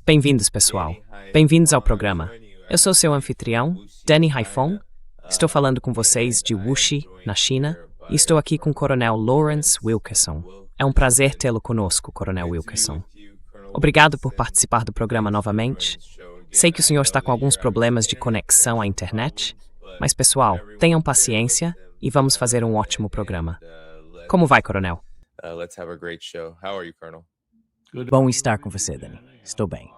Bem-vindos, pessoal. Bem-vindos ao programa. Eu sou seu anfitrião, Danny Haiphong. Estou falando com vocês de Wuxi, na China, e estou aqui com o Coronel Lawrence Wilkerson. É um prazer tê-lo conosco, Coronel Wilkerson. Obrigado por participar do programa novamente. Sei que o senhor está com alguns problemas de conexão à internet, mas, pessoal, tenham paciência e vamos fazer um ótimo programa. Como vai, Coronel? Bom estar com você, Danny. Estou bem.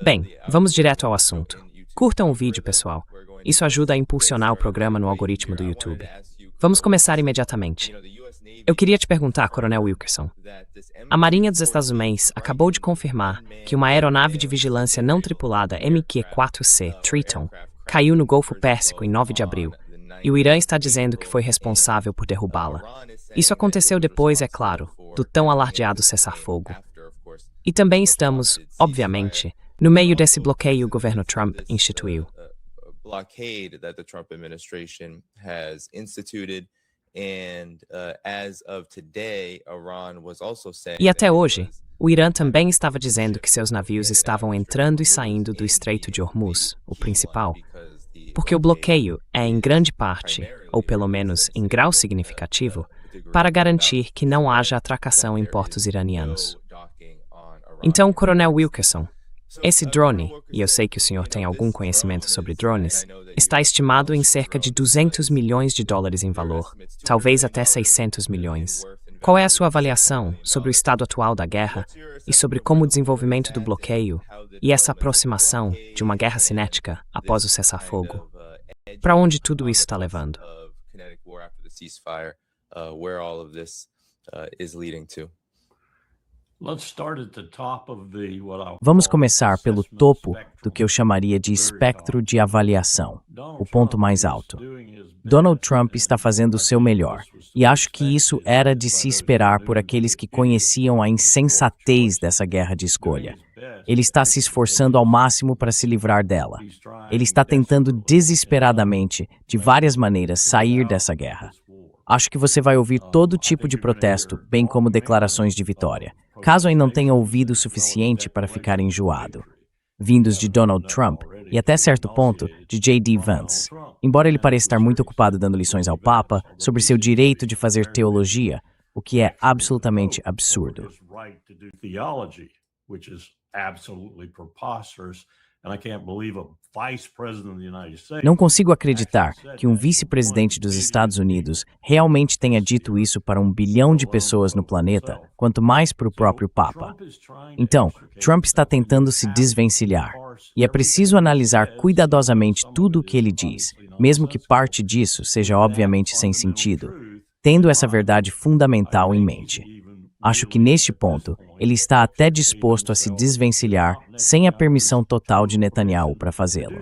Bem, vamos direto ao assunto. Curtam o vídeo, pessoal. Isso ajuda a impulsionar o programa no algoritmo do YouTube. Vamos começar imediatamente. Eu queria te perguntar, Coronel Wilkerson. A Marinha dos Estados Unidos acabou de confirmar que uma aeronave de vigilância não tripulada MQ-4C Triton caiu no Golfo Pérsico em 9 de abril, e o Irã está dizendo que foi responsável por derrubá-la. Isso aconteceu depois, é claro, do tão alardeado cessar-fogo. E também estamos, obviamente, no meio desse bloqueio que o governo Trump instituiu. E até hoje, o Irã também estava dizendo que seus navios estavam entrando e saindo do Estreito de Hormuz, o principal, porque o bloqueio é, em grande parte, ou pelo menos em grau significativo, para garantir que não haja atracação em portos iranianos. Então, Coronel Wilkerson, esse drone, e eu sei que o senhor tem algum conhecimento sobre drones, está estimado em cerca de 200 milhões de dólares em valor, talvez até 600 milhões. Qual é a sua avaliação sobre o estado atual da guerra e sobre como o desenvolvimento do bloqueio e essa aproximação de uma guerra cinética após o cessar-fogo? Para onde tudo isso está levando? Vamos começar pelo topo do que eu chamaria de espectro de avaliação, o ponto mais alto. Donald Trump está fazendo o seu melhor, e acho que isso era de se esperar por aqueles que conheciam a insensatez dessa guerra de escolha. Ele está se esforçando ao máximo para se livrar dela. Ele está tentando desesperadamente, de várias maneiras, sair dessa guerra. Acho que você vai ouvir todo tipo de protesto, bem como declarações de vitória, caso ainda não tenha ouvido o suficiente para ficar enjoado, vindos de Donald Trump e até certo ponto de J.D. Vance, embora ele pareça estar muito ocupado dando lições ao Papa sobre seu direito de fazer teologia, o que é absolutamente absurdo. Não consigo acreditar que um vice-presidente dos Estados Unidos realmente tenha dito isso para 1 bilhão de pessoas no planeta, quanto mais para o próprio Papa. Então, Trump está tentando se desvencilhar, e é preciso analisar cuidadosamente tudo o que ele diz, mesmo que parte disso seja obviamente sem sentido, tendo essa verdade fundamental em mente. Acho que neste ponto, ele está até disposto a se desvencilhar sem a permissão total de Netanyahu para fazê-lo.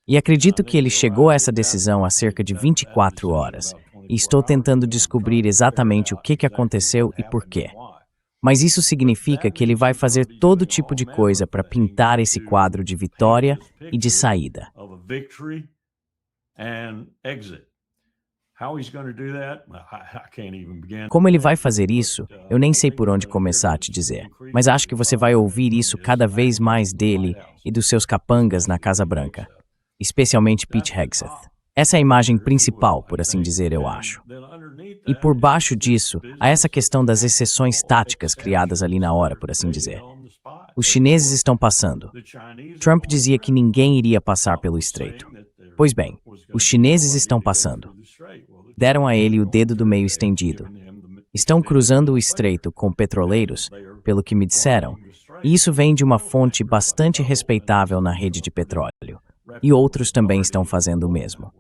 E acredito que ele chegou a essa decisão há cerca de 24 horas, e estou tentando descobrir exatamente o que aconteceu e por quê. Mas isso significa que ele vai fazer todo tipo de coisa para pintar esse quadro de vitória e de saída. Como ele vai fazer isso, eu nem sei por onde começar a te dizer, mas acho que você vai ouvir isso cada vez mais dele e dos seus capangas na Casa Branca, especialmente Pete Hegseth. Essa é a imagem principal, por assim dizer, eu acho. E por baixo disso, há essa questão das exceções táticas criadas ali na hora, por assim dizer. Os chineses estão passando. Trump dizia que ninguém iria passar pelo estreito. Pois bem, os chineses estão passando. Deram a ele o dedo do meio estendido. Estão cruzando o estreito com petroleiros, pelo que me disseram, e isso vem de uma fonte bastante respeitável na rede de petróleo. E outros também estão fazendo o mesmo.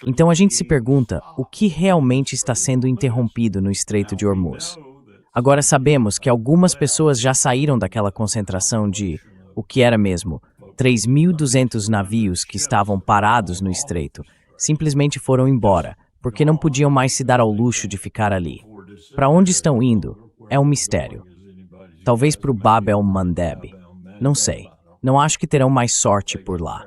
Então a gente se pergunta o que realmente está sendo interrompido no Estreito de Hormuz. Agora sabemos que algumas pessoas já saíram daquela concentração de, o que era mesmo, 3.200 navios que estavam parados no estreito, simplesmente foram embora, porque não podiam mais se dar ao luxo de ficar ali. Para onde estão indo? É um mistério. Talvez para o Bab el-Mandeb. Não sei. Não acho que terão mais sorte por lá.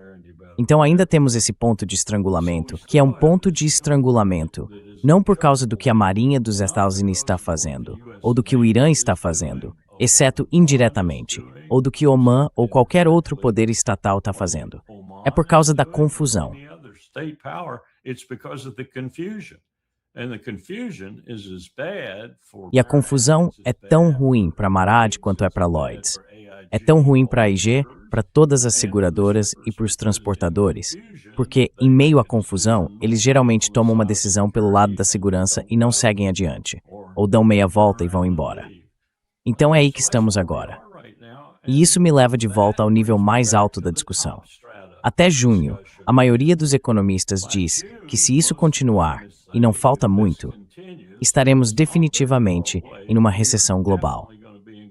Então ainda temos esse ponto de estrangulamento, que é um ponto de estrangulamento, não por causa do que a Marinha dos Estados Unidos está fazendo, ou do que o Irã está fazendo, exceto indiretamente, ou do que Oman ou qualquer outro poder estatal está fazendo. É por causa da confusão. E a confusão é tão ruim para Marad quanto é para Lloyds. É tão ruim para a AIG, para todas as seguradoras e para os transportadores, porque, em meio à confusão, eles geralmente tomam uma decisão pelo lado da segurança e não seguem adiante, ou dão meia volta e vão embora. Então é aí que estamos agora. E isso me leva de volta ao nível mais alto da discussão. Até junho, a maioria dos economistas diz que se isso continuar, e não falta muito, estaremos definitivamente em uma recessão global.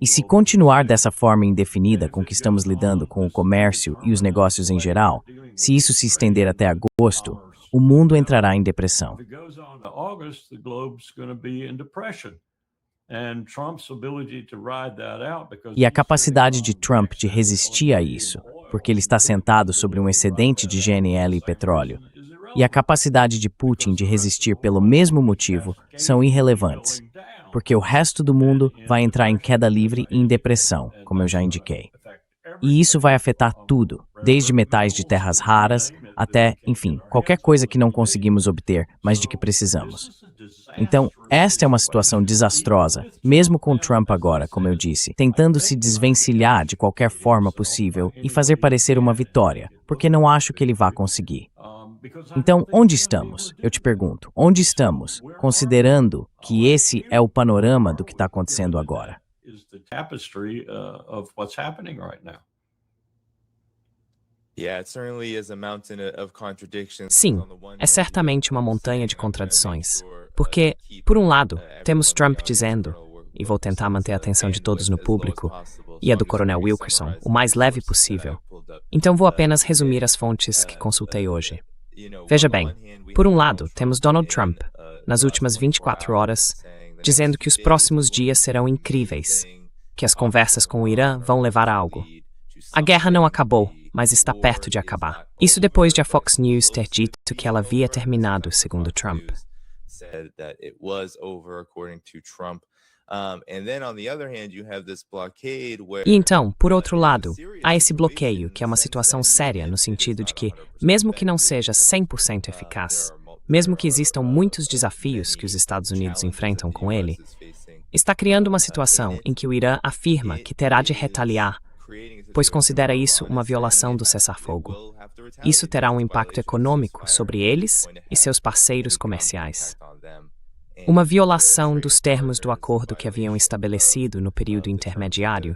E se continuar dessa forma indefinida com que estamos lidando com o comércio e os negócios em geral, se isso se estender até agosto, o mundo entrará em depressão. E a capacidade de Trump de resistir a isso, porque ele está sentado sobre um excedente de GNL e petróleo, e a capacidade de Putin de resistir pelo mesmo motivo são irrelevantes, porque o resto do mundo vai entrar em queda livre e em depressão, como eu já indiquei. E isso vai afetar tudo, desde metais de terras raras até, enfim, qualquer coisa que não conseguimos obter, mas de que precisamos. Então, esta é uma situação desastrosa, mesmo com Trump agora, como eu disse, tentando se desvencilhar de qualquer forma possível e fazer parecer uma vitória, porque não acho que ele vá conseguir. Então, onde estamos? Eu te pergunto, onde estamos, considerando que esse é o panorama do que está acontecendo agora? Sim, é certamente uma montanha de contradições. Porque, por um lado, temos Trump dizendo, e vou tentar manter a atenção de todos no público, e a do Coronel Wilkerson, o mais leve possível. Então vou apenas resumir as fontes que consultei hoje. Veja bem, por um lado, temos Donald Trump, nas últimas 24 horas, dizendo que os próximos dias serão incríveis, que as conversas com o Irã vão levar a algo. A guerra não acabou, mas está perto de acabar. Isso depois de a Fox News ter dito que ela havia terminado, segundo Trump. E então, por outro lado, há esse bloqueio, que é uma situação séria no sentido de que, mesmo que não seja 100% eficaz, mesmo que existam muitos desafios que os Estados Unidos enfrentam com ele, está criando uma situação em que o Irã afirma que terá de retaliar, pois considera isso uma violação do cessar-fogo. Isso terá um impacto econômico sobre eles e seus parceiros comerciais. Uma violação dos termos do acordo que haviam estabelecido no período intermediário,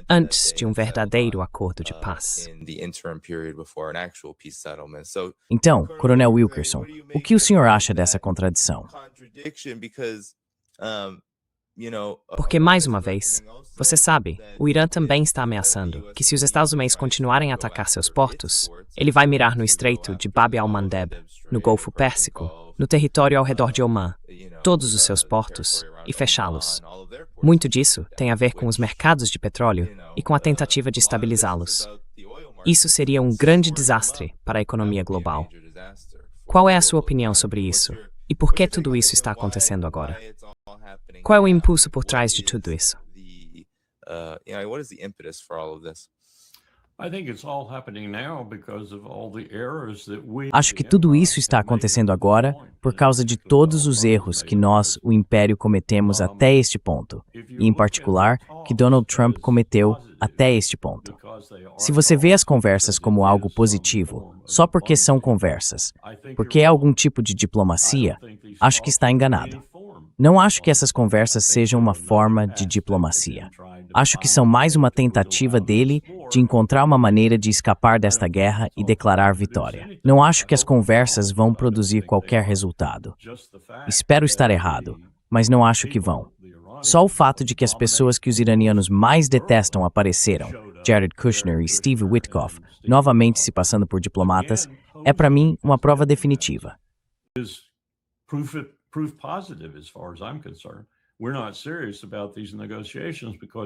antes de um verdadeiro acordo de paz. Então, Coronel Wilkerson, o que o senhor acha dessa contradição? Porque, mais uma vez, você sabe, o Irã também está ameaçando que se os Estados Unidos continuarem a atacar seus portos, ele vai mirar no Estreito de Bab al-Mandeb, no Golfo Pérsico, no território ao redor de Oman, todos os seus portos, e fechá-los. Muito disso tem a ver com os mercados de petróleo e com a tentativa de estabilizá-los. Isso seria um grande desastre para a economia global. Qual é a sua opinião sobre isso? E por que tudo isso está acontecendo agora? Qual é o impulso por trás de tudo isso? Acho que tudo isso está acontecendo agora por causa de todos os erros que nós, o Império, cometemos até este ponto, e em particular, que Donald Trump cometeu até este ponto. Se você vê as conversas como algo positivo, só porque são conversas, porque é algum tipo de diplomacia, acho que está enganado. Não acho que essas conversas sejam uma forma de diplomacia. Acho que são mais uma tentativa dele de encontrar uma maneira de escapar desta guerra e declarar vitória. Não acho que as conversas vão produzir qualquer resultado. Espero estar errado, mas não acho que vão. Só o fato de que as pessoas que os iranianos mais detestam apareceram, Jared Kushner e Steve Witkoff, novamente se passando por diplomatas, é para mim uma prova definitiva.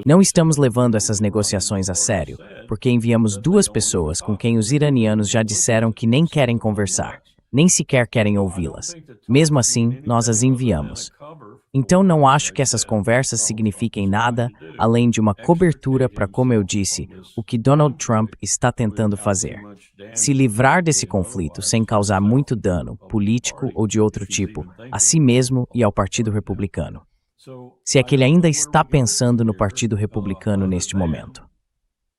Não estamos levando essas negociações a sério, porque enviamos 2 pessoas com quem os iranianos já disseram que nem querem conversar, nem sequer querem ouvi-las. Mesmo assim, nós as enviamos. Então não acho que essas conversas signifiquem nada além de uma cobertura para, como eu disse, o que Donald Trump está tentando fazer. Se livrar desse conflito sem causar muito dano, político ou de outro tipo, a si mesmo e ao Partido Republicano. Se é que ele ainda está pensando no Partido Republicano neste momento.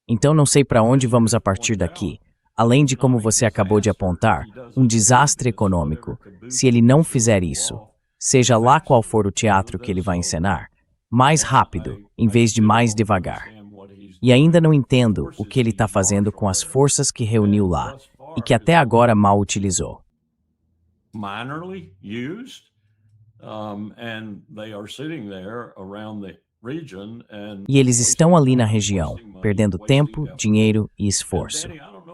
Então não sei para onde vamos a partir daqui, além de, como você acabou de apontar, um desastre econômico, se ele não fizer isso, seja lá qual for o teatro que ele vai encenar, mais rápido, em vez de mais devagar. E ainda não entendo o que ele está fazendo com as forças que reuniu lá e que até agora mal utilizou. E eles estão ali na região, perdendo tempo, dinheiro e esforço.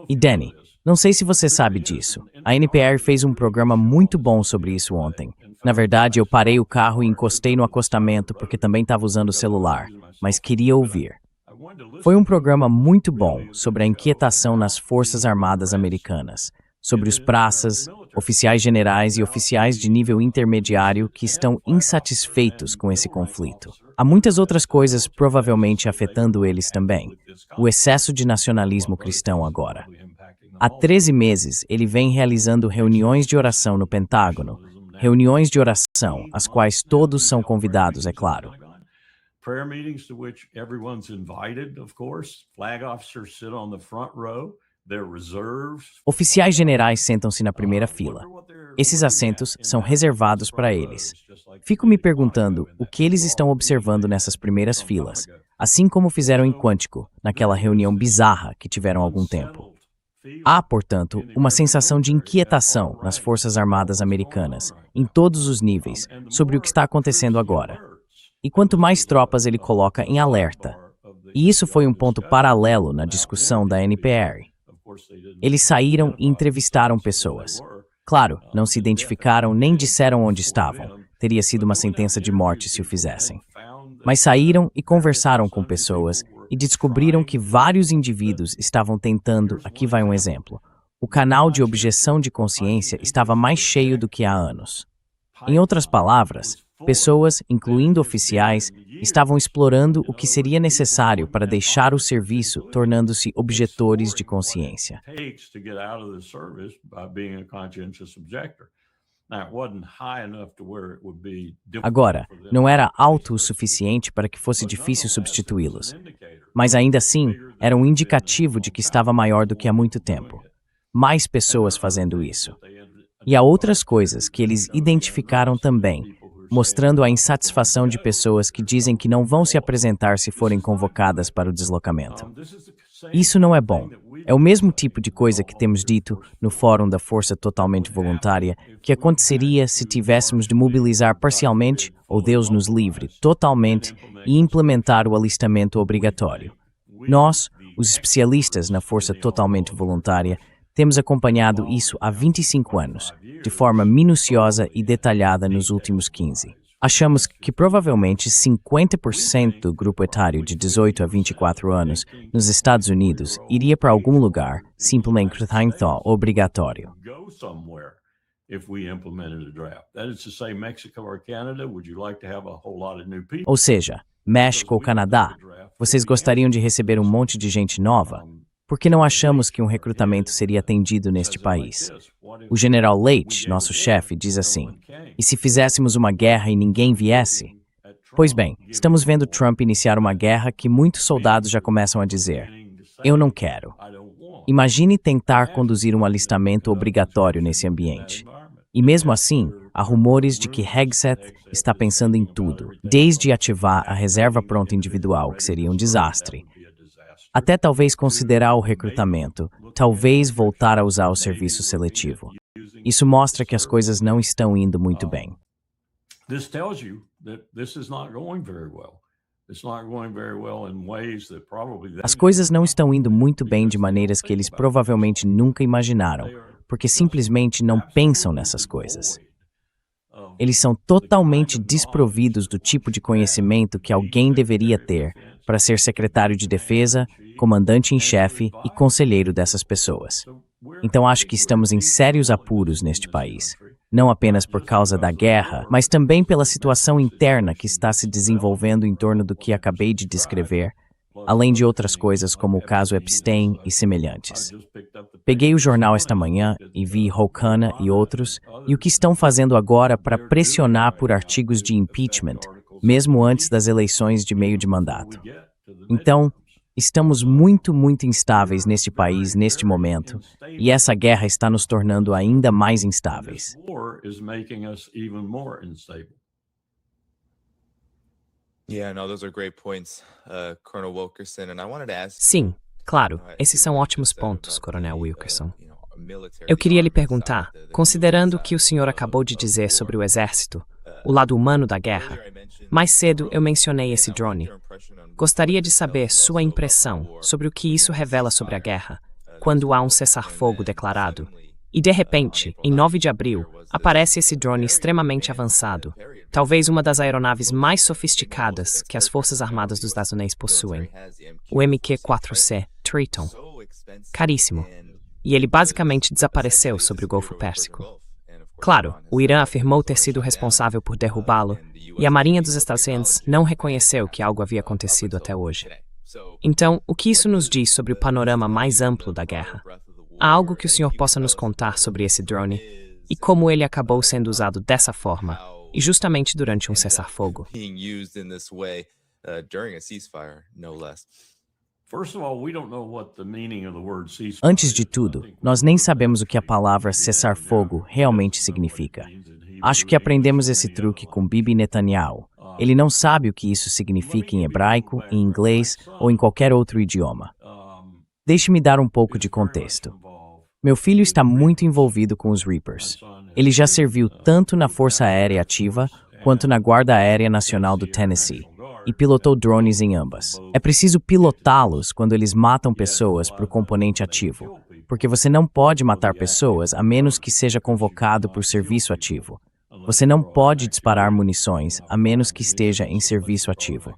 E Danny, não sei se você sabe disso, a NPR fez um programa muito bom sobre isso ontem. Na verdade, eu parei o carro e encostei no acostamento porque também estava usando o celular, mas queria ouvir. Foi um programa muito bom sobre a inquietação nas Forças Armadas Americanas, sobre os praças, oficiais generais e oficiais de nível intermediário que estão insatisfeitos com esse conflito. Há muitas outras coisas provavelmente afetando eles também. O excesso de nacionalismo cristão agora. Há 13 meses, ele vem realizando reuniões de oração no Pentágono. Reuniões de oração, às quais todos são convidados, é claro. Oficiais generais sentam-se na primeira fila. Esses assentos são reservados para eles. Fico me perguntando o que eles estão observando nessas primeiras filas, assim como fizeram em Quantico, naquela reunião bizarra que tiveram há algum tempo. Há, portanto, uma sensação de inquietação nas Forças Armadas Americanas, em todos os níveis, sobre o que está acontecendo agora. E quanto mais tropas ele coloca em alerta. E isso foi um ponto paralelo na discussão da NPR. Eles saíram e entrevistaram pessoas. Claro, não se identificaram nem disseram onde estavam. Teria sido uma sentença de morte se o fizessem. Mas saíram e conversaram com pessoas e descobriram que vários indivíduos estavam tentando, aqui vai um exemplo, o canal de objeção de consciência estava mais cheio do que há anos. Em outras palavras, pessoas, incluindo oficiais, estavam explorando o que seria necessário para deixar o serviço, tornando-se objetores de consciência. Agora, não era alto o suficiente para que fosse difícil substituí-los, mas ainda assim era um indicativo de que estava maior do que há muito tempo. Mais pessoas fazendo isso. E há outras coisas que eles identificaram também, mostrando a insatisfação de pessoas que dizem que não vão se apresentar se forem convocadas para o deslocamento. Isso não é bom. É o mesmo tipo de coisa que temos dito no Fórum da Força Totalmente Voluntária que aconteceria se tivéssemos de mobilizar parcialmente, ou Deus nos livre, totalmente, e implementar o alistamento obrigatório. Nós, os especialistas na Força Totalmente Voluntária, temos acompanhado isso há 25 anos, de forma minuciosa e detalhada nos últimos 15. Achamos que provavelmente 50% do grupo etário de 18 a 24 anos nos Estados Unidos iria para algum lugar, simplesmente obrigatório. Ou seja, México ou Canadá, vocês gostariam de receber um monte de gente nova? Por que não achamos que um recrutamento seria atendido neste país? O general Leite, nosso chefe, diz assim, e se fizéssemos uma guerra e ninguém viesse? Pois bem, estamos vendo Trump iniciar uma guerra que muitos soldados já começam a dizer, eu não quero. Imagine tentar conduzir um alistamento obrigatório nesse ambiente. E mesmo assim, há rumores de que Hegseth está pensando em tudo, desde ativar a reserva pronta individual, que seria um desastre, até talvez considerar o recrutamento, talvez voltar a usar o serviço seletivo. Isso mostra que as coisas não estão indo muito bem. As coisas não estão indo muito bem de maneiras que eles provavelmente nunca imaginaram, porque simplesmente não pensam nessas coisas. Eles são totalmente desprovidos do tipo de conhecimento que alguém deveria ter para ser secretário de defesa, comandante em chefe e conselheiro dessas pessoas. Então acho que estamos em sérios apuros neste país. Não apenas por causa da guerra, mas também pela situação interna que está se desenvolvendo em torno do que acabei de descrever, além de outras coisas como o caso Epstein e semelhantes. Peguei o jornal esta manhã e vi Roukhana e outros, e o que estão fazendo agora para pressionar por artigos de impeachment, mesmo antes das eleições de meio de mandato. Então, estamos muito instáveis neste país neste momento, e essa guerra está nos tornando ainda mais instáveis. Sim, claro, esses são ótimos pontos, Coronel Wilkerson. Eu queria lhe perguntar, considerando o que o senhor acabou de dizer sobre o exército, o lado humano da guerra, mais cedo eu mencionei esse drone. Gostaria de saber sua impressão sobre o que isso revela sobre a guerra, quando há um cessar-fogo declarado. E de repente, em 9 de abril, aparece esse drone extremamente avançado, talvez uma das aeronaves mais sofisticadas que as Forças Armadas dos Estados Unidos possuem, o MQ-4C Triton. Caríssimo. E ele basicamente desapareceu sobre o Golfo Pérsico. Claro, o Irã afirmou ter sido responsável por derrubá-lo, e a Marinha dos Estados Unidos não reconheceu que algo havia acontecido até hoje. Então, o que isso nos diz sobre o panorama mais amplo da guerra? Há algo que o senhor possa nos contar sobre esse drone e como ele acabou sendo usado dessa forma, e justamente durante um cessar-fogo? Antes de tudo, nós nem sabemos o que a palavra cessar-fogo realmente significa. Acho que aprendemos esse truque com Bibi Netanyahu. Ele não sabe o que isso significa em hebraico, em inglês ou em qualquer outro idioma. Deixe-me dar um pouco de contexto. Meu filho está muito envolvido com os Reapers. Ele já serviu tanto na Força Aérea Ativa quanto na Guarda Aérea Nacional do Tennessee e pilotou drones em ambas. É preciso pilotá-los quando eles matam pessoas para o componente ativo, porque você não pode matar pessoas a menos que seja convocado por serviço ativo. Você não pode disparar munições a menos que esteja em serviço ativo.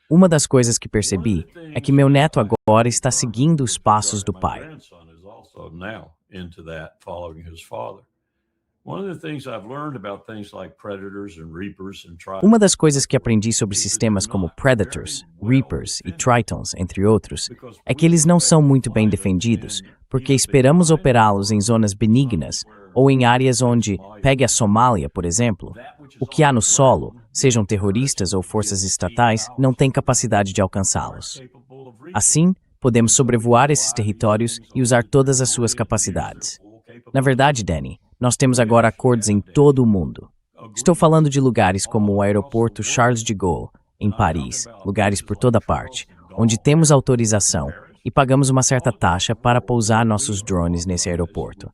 Uma das coisas que percebi é que meu neto agora está seguindo os passos do pai. Uma das coisas que aprendi sobre sistemas como Predators, Reapers e Tritons, entre outros, é que eles não são muito bem defendidos, porque esperamos operá-los em zonas benignas ou em áreas onde, pegue a Somália, por exemplo, o que há no solo, sejam terroristas ou forças estatais, não tem capacidade de alcançá-los. Assim, podemos sobrevoar esses territórios e usar todas as suas capacidades. Na verdade, Danny, nós temos agora acordos em todo o mundo. Estou falando de lugares como o aeroporto Charles de Gaulle, em Paris, lugares por toda parte, onde temos autorização e pagamos uma certa taxa para pousar nossos drones nesse aeroporto.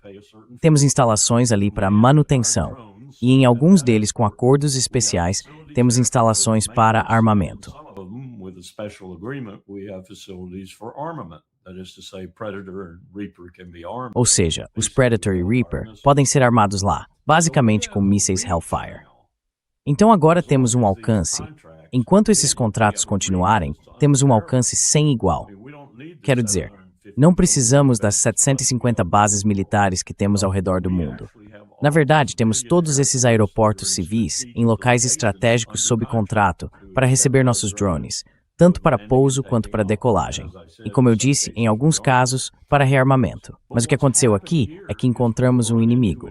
Temos instalações ali para manutenção, e em alguns deles, com acordos especiais, temos instalações para armamento. Ou seja, os Predator e Reaper podem ser armados lá, basicamente com mísseis Hellfire. Então agora temos um alcance. Enquanto esses contratos continuarem, temos um alcance sem igual. Quero dizer, não precisamos das 750 bases militares que temos ao redor do mundo. Na verdade, temos todos esses aeroportos civis em locais estratégicos sob contrato para receber nossos drones, tanto para pouso quanto para decolagem. E como eu disse, em alguns casos, para rearmamento. Mas o que aconteceu aqui é que encontramos um inimigo.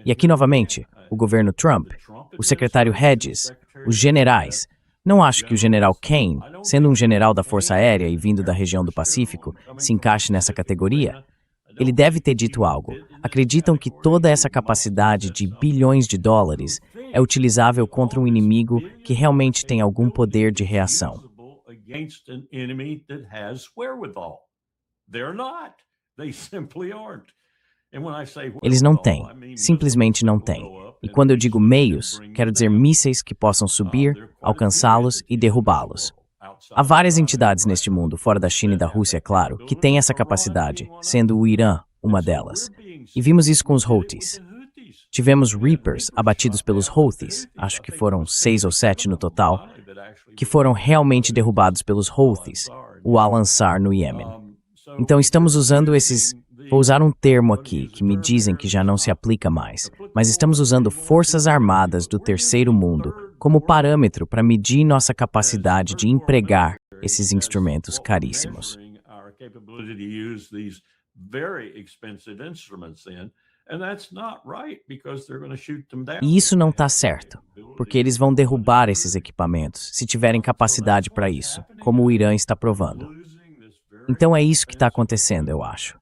E aqui novamente, o governo Trump, o secretário Hedges, os generais. Não acho que o general Kane, sendo um general da Força Aérea e vindo da região do Pacífico, se encaixe nessa categoria. Ele deve ter dito algo. Acreditam que toda essa capacidade de bilhões de dólares é utilizável contra um inimigo que realmente tem algum poder de reação. Eles não têm, simplesmente não têm. E quando eu digo meios, quero dizer mísseis que possam subir, alcançá-los e derrubá-los. Há várias entidades neste mundo, fora da China e da Rússia, é claro, que têm essa capacidade, sendo o Irã uma delas. E vimos isso com os Houthis. Tivemos Reapers abatidos pelos Houthis, acho que foram 6 ou 7 no total, que foram realmente derrubados pelos Houthis, o Al-Ansar no Iêmen. Então estamos usando esses, vou usar um termo aqui que me dizem que já não se aplica mais, mas estamos usando forças armadas do terceiro mundo como parâmetro para medir nossa capacidade de empregar esses instrumentos caríssimos. E isso não está certo, porque eles vão derrubar esses equipamentos se tiverem capacidade para isso, como o Irã está provando. Então é isso que está acontecendo, eu acho.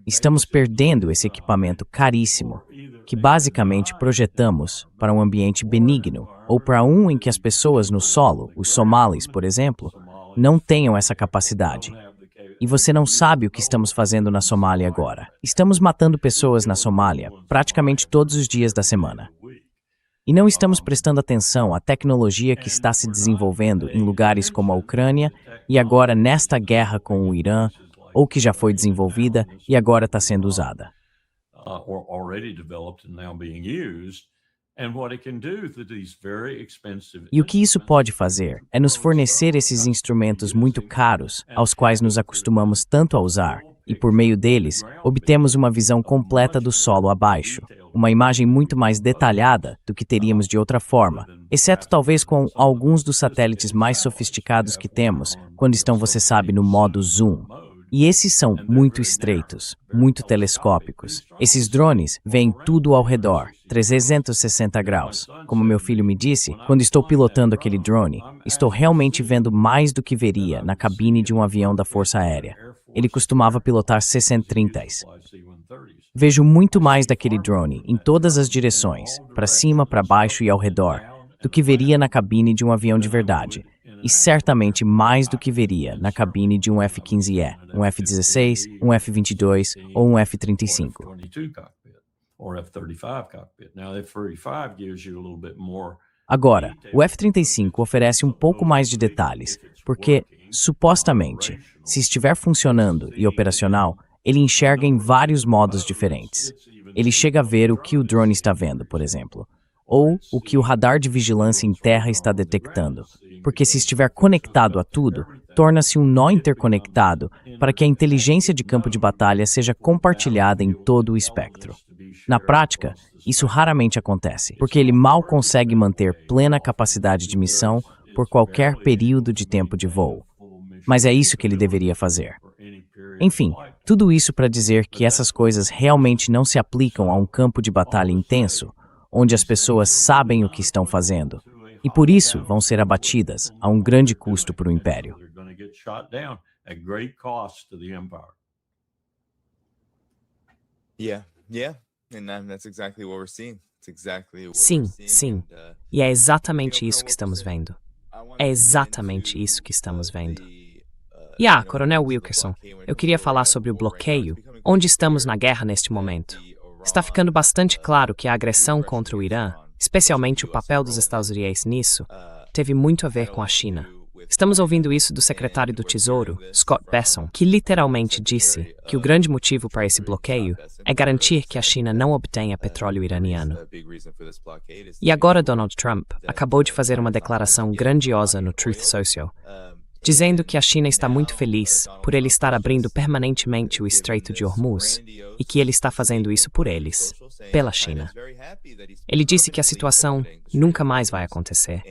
Estamos perdendo esse equipamento caríssimo, que basicamente projetamos para um ambiente benigno, ou para um em que as pessoas no solo, os somalis, por exemplo, não tenham essa capacidade. E você não sabe o que estamos fazendo na Somália agora. Estamos matando pessoas na Somália praticamente todos os dias da semana. E não estamos prestando atenção à tecnologia que está se desenvolvendo em lugares como a Ucrânia e agora nesta guerra com o Irã, ou que já foi desenvolvida e agora está sendo usada. E o que isso pode fazer é nos fornecer esses instrumentos muito caros, aos quais nos acostumamos tanto a usar, e por meio deles, obtemos uma visão completa do solo abaixo, uma imagem muito mais detalhada do que teríamos de outra forma, exceto talvez com alguns dos satélites mais sofisticados que temos, quando estão, você sabe, no modo zoom. E esses são muito estreitos, muito telescópicos. Esses drones veem tudo ao redor, 360 graus. Como meu filho me disse, quando estou pilotando aquele drone, estou realmente vendo mais do que veria na cabine de um avião da Força Aérea. Ele costumava pilotar C-130s. Vejo muito mais daquele drone em todas as direções, para cima, para baixo e ao redor, do que veria na cabine de um avião de verdade. E certamente mais do que veria na cabine de um F-15E, um F-16, um F-22 ou um F-35. Agora, o F-35 oferece um pouco mais de detalhes, porque, supostamente, se estiver funcionando e operacional, ele enxerga em vários modos diferentes. Ele chega a ver o que o drone está vendo, por exemplo, ou o que o radar de vigilância em terra está detectando, porque se estiver conectado a tudo, torna-se um nó interconectado para que a inteligência de campo de batalha seja compartilhada em todo o espectro. Na prática, isso raramente acontece, porque ele mal consegue manter plena capacidade de missão por qualquer período de tempo de voo. Mas é isso que ele deveria fazer. Enfim, tudo isso para dizer que essas coisas realmente não se aplicam a um campo de batalha intenso, onde as pessoas sabem o que estão fazendo, e por isso vão ser abatidas a um grande custo para o Império. Sim, sim. E é exatamente isso que estamos vendo. É exatamente isso que estamos vendo. E Coronel Wilkerson, eu queria falar sobre o bloqueio, onde estamos na guerra neste momento. Está ficando bastante claro que a agressão contra o Irã, especialmente o papel dos Estados Unidos nisso, teve muito a ver com a China. Estamos ouvindo isso do secretário do Tesouro, Scott Bessent, que literalmente disse que o grande motivo para esse bloqueio é garantir que a China não obtenha petróleo iraniano. E agora Donald Trump acabou de fazer uma declaração grandiosa no Truth Social, dizendo que a China está muito feliz por ele estar abrindo permanentemente o Estreito de Hormuz e que ele está fazendo isso por eles, pela China. Ele disse que a situação nunca mais vai acontecer,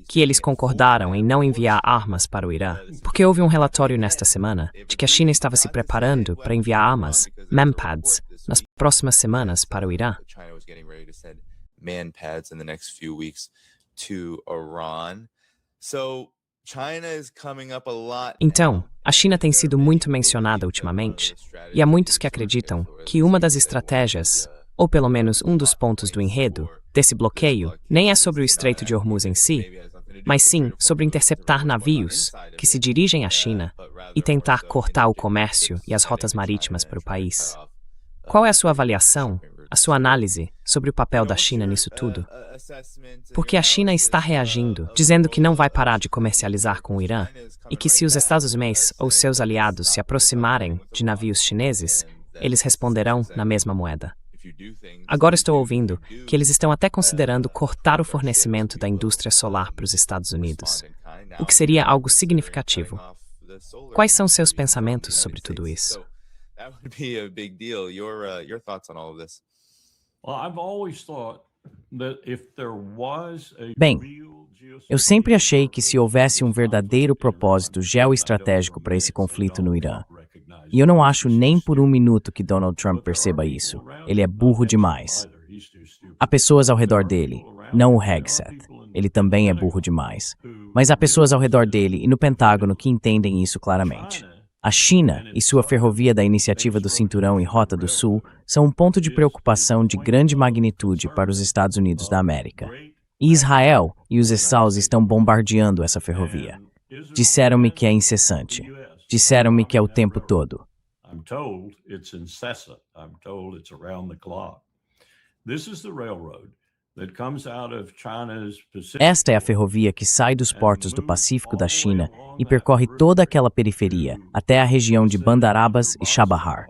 que eles concordaram em não enviar armas para o Irã, porque houve um relatório nesta semana de que a China estava se preparando para enviar armas, MANPADS, nas próximas semanas para o Irã. Então, a China tem sido muito mencionada ultimamente, e há muitos que acreditam que uma das estratégias, ou pelo menos um dos pontos do enredo, desse bloqueio, nem é sobre o Estreito de Hormuz em si, mas sim sobre interceptar navios que se dirigem à China e tentar cortar o comércio e as rotas marítimas para o país. Qual é a sua avaliação, a sua análise sobre o papel da China nisso tudo? Porque a China está reagindo, dizendo que não vai parar de comercializar com o Irã e que se os Estados Unidos ou seus aliados se aproximarem de navios chineses, eles responderão na mesma moeda. Agora estou ouvindo que eles estão até considerando cortar o fornecimento da indústria solar para os Estados Unidos, o que seria algo significativo. Quais são seus pensamentos sobre tudo isso? Bem, eu sempre achei que se houvesse um verdadeiro propósito geoestratégico para esse conflito no Irã, e eu não acho nem por um minuto que Donald Trump perceba isso, ele é burro demais. Há pessoas ao redor dele, não o Hegseth, ele também é burro demais. Mas há pessoas ao redor dele e no Pentágono que entendem isso claramente. A China e sua ferrovia da Iniciativa do Cinturão e Rota do Sul são um ponto de preocupação de grande magnitude para os Estados Unidos da América. E Israel e os Estados estão bombardeando essa ferrovia. Disseram-me que é incessante. Disseram-me que é o tempo todo. Esta é a ferrovia que sai dos portos do Pacífico da China e percorre toda aquela periferia até a região de Bandar Abbas e Chabahar.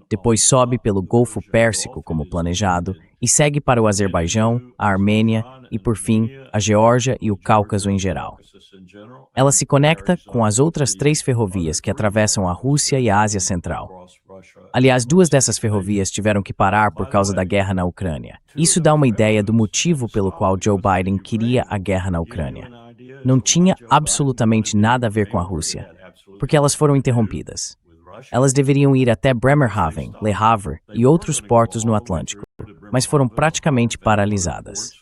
Depois sobe pelo Golfo Pérsico como planejado e segue para o Azerbaijão, a Armênia e, por fim, a Geórgia e o Cáucaso em geral. Ela se conecta com as outras 3 ferrovias que atravessam a Rússia e a Ásia Central. Aliás, 2 dessas ferrovias tiveram que parar por causa da guerra na Ucrânia. Isso dá uma ideia do motivo pelo qual Joe Biden queria a guerra na Ucrânia. Não tinha absolutamente nada a ver com a Rússia, porque elas foram interrompidas. Elas deveriam ir até Bremerhaven, Le Havre e outros portos no Atlântico, mas foram praticamente paralisadas.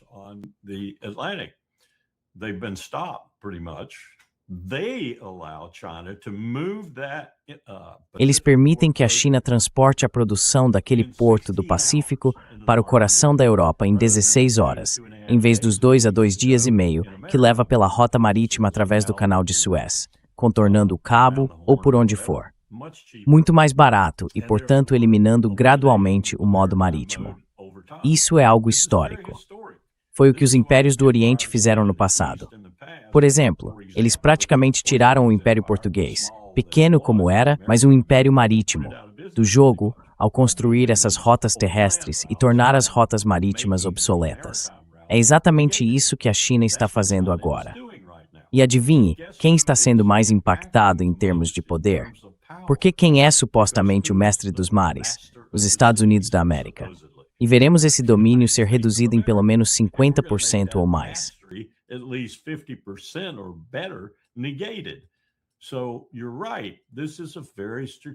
Eles permitem que a China transporte a produção daquele porto do Pacífico para o coração da Europa em 16 horas, em vez dos 2 a 2 dias e meio que leva pela rota marítima através do Canal de Suez, contornando o Cabo ou por onde for. Muito mais barato e, portanto, eliminando gradualmente o modo marítimo. Isso é algo histórico. Foi o que os impérios do Oriente fizeram no passado. Por exemplo, eles praticamente tiraram o Império Português, pequeno como era, mas um império marítimo, do jogo ao construir essas rotas terrestres e tornar as rotas marítimas obsoletas. É exatamente isso que a China está fazendo agora. E adivinhe, quem está sendo mais impactado em termos de poder? Porque quem é supostamente o mestre dos mares? Os Estados Unidos da América. E veremos esse domínio ser reduzido em pelo menos 50% ou mais.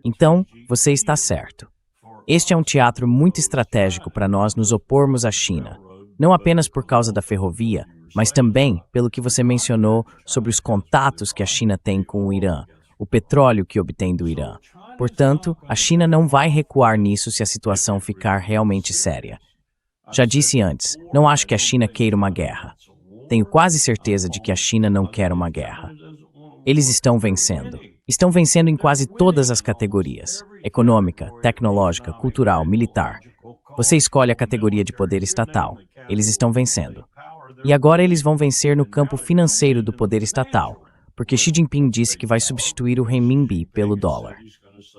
Então, você está certo. Este é um teatro muito estratégico para nós nos opormos à China, não apenas por causa da ferrovia, mas também pelo que você mencionou sobre os contatos que a China tem com o Irã, o petróleo que obtém do Irã. Portanto, a China não vai recuar nisso se a situação ficar realmente séria. Já disse antes, não acho que a China queira uma guerra. Tenho quase certeza de que a China não quer uma guerra. Eles estão vencendo. Estão vencendo em quase todas as categorias: econômica, tecnológica, cultural, militar. Você escolhe a categoria de poder estatal. Eles estão vencendo. E agora eles vão vencer no campo financeiro do poder estatal, porque Xi Jinping disse que vai substituir o renminbi pelo dólar.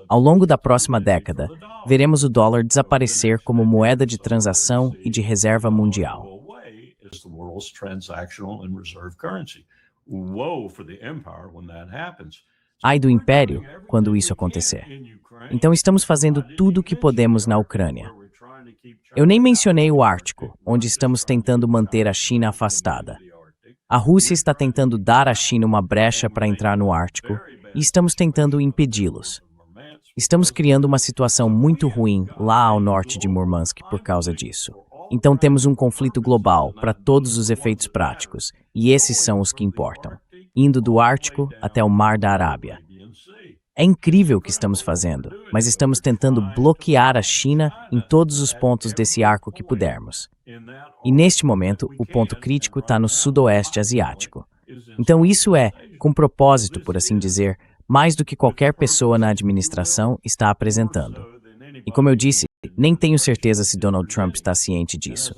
Ao longo da próxima década, veremos o dólar desaparecer como moeda de transação e de reserva mundial. Ai do império quando isso acontecer. Então estamos fazendo tudo o que podemos na Ucrânia. Eu nem mencionei o Ártico, onde estamos tentando manter a China afastada. A Rússia está tentando dar à China uma brecha para entrar no Ártico e estamos tentando impedi-los. Estamos criando uma situação muito ruim lá ao norte de Murmansk por causa disso. Então temos um conflito global para todos os efeitos práticos, e esses são os que importam, indo do Ártico até o Mar da Arábia. É incrível o que estamos fazendo, mas estamos tentando bloquear a China em todos os pontos desse arco que pudermos. E neste momento, o ponto crítico está no sudoeste asiático. Então isso é, com propósito, por assim dizer, mais do que qualquer pessoa na administração está apresentando. E como eu disse, nem tenho certeza se Donald Trump está ciente disso.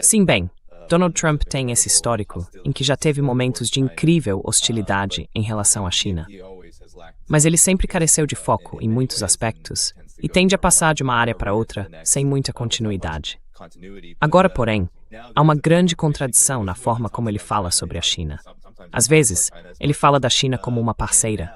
Sim, bem, Donald Trump tem esse histórico em que já teve momentos de incrível hostilidade em relação à China. Mas ele sempre careceu de foco em muitos aspectos e tende a passar de uma área para outra sem muita continuidade. Agora, porém, há uma grande contradição na forma como ele fala sobre a China. Às vezes, ele fala da China como uma parceira.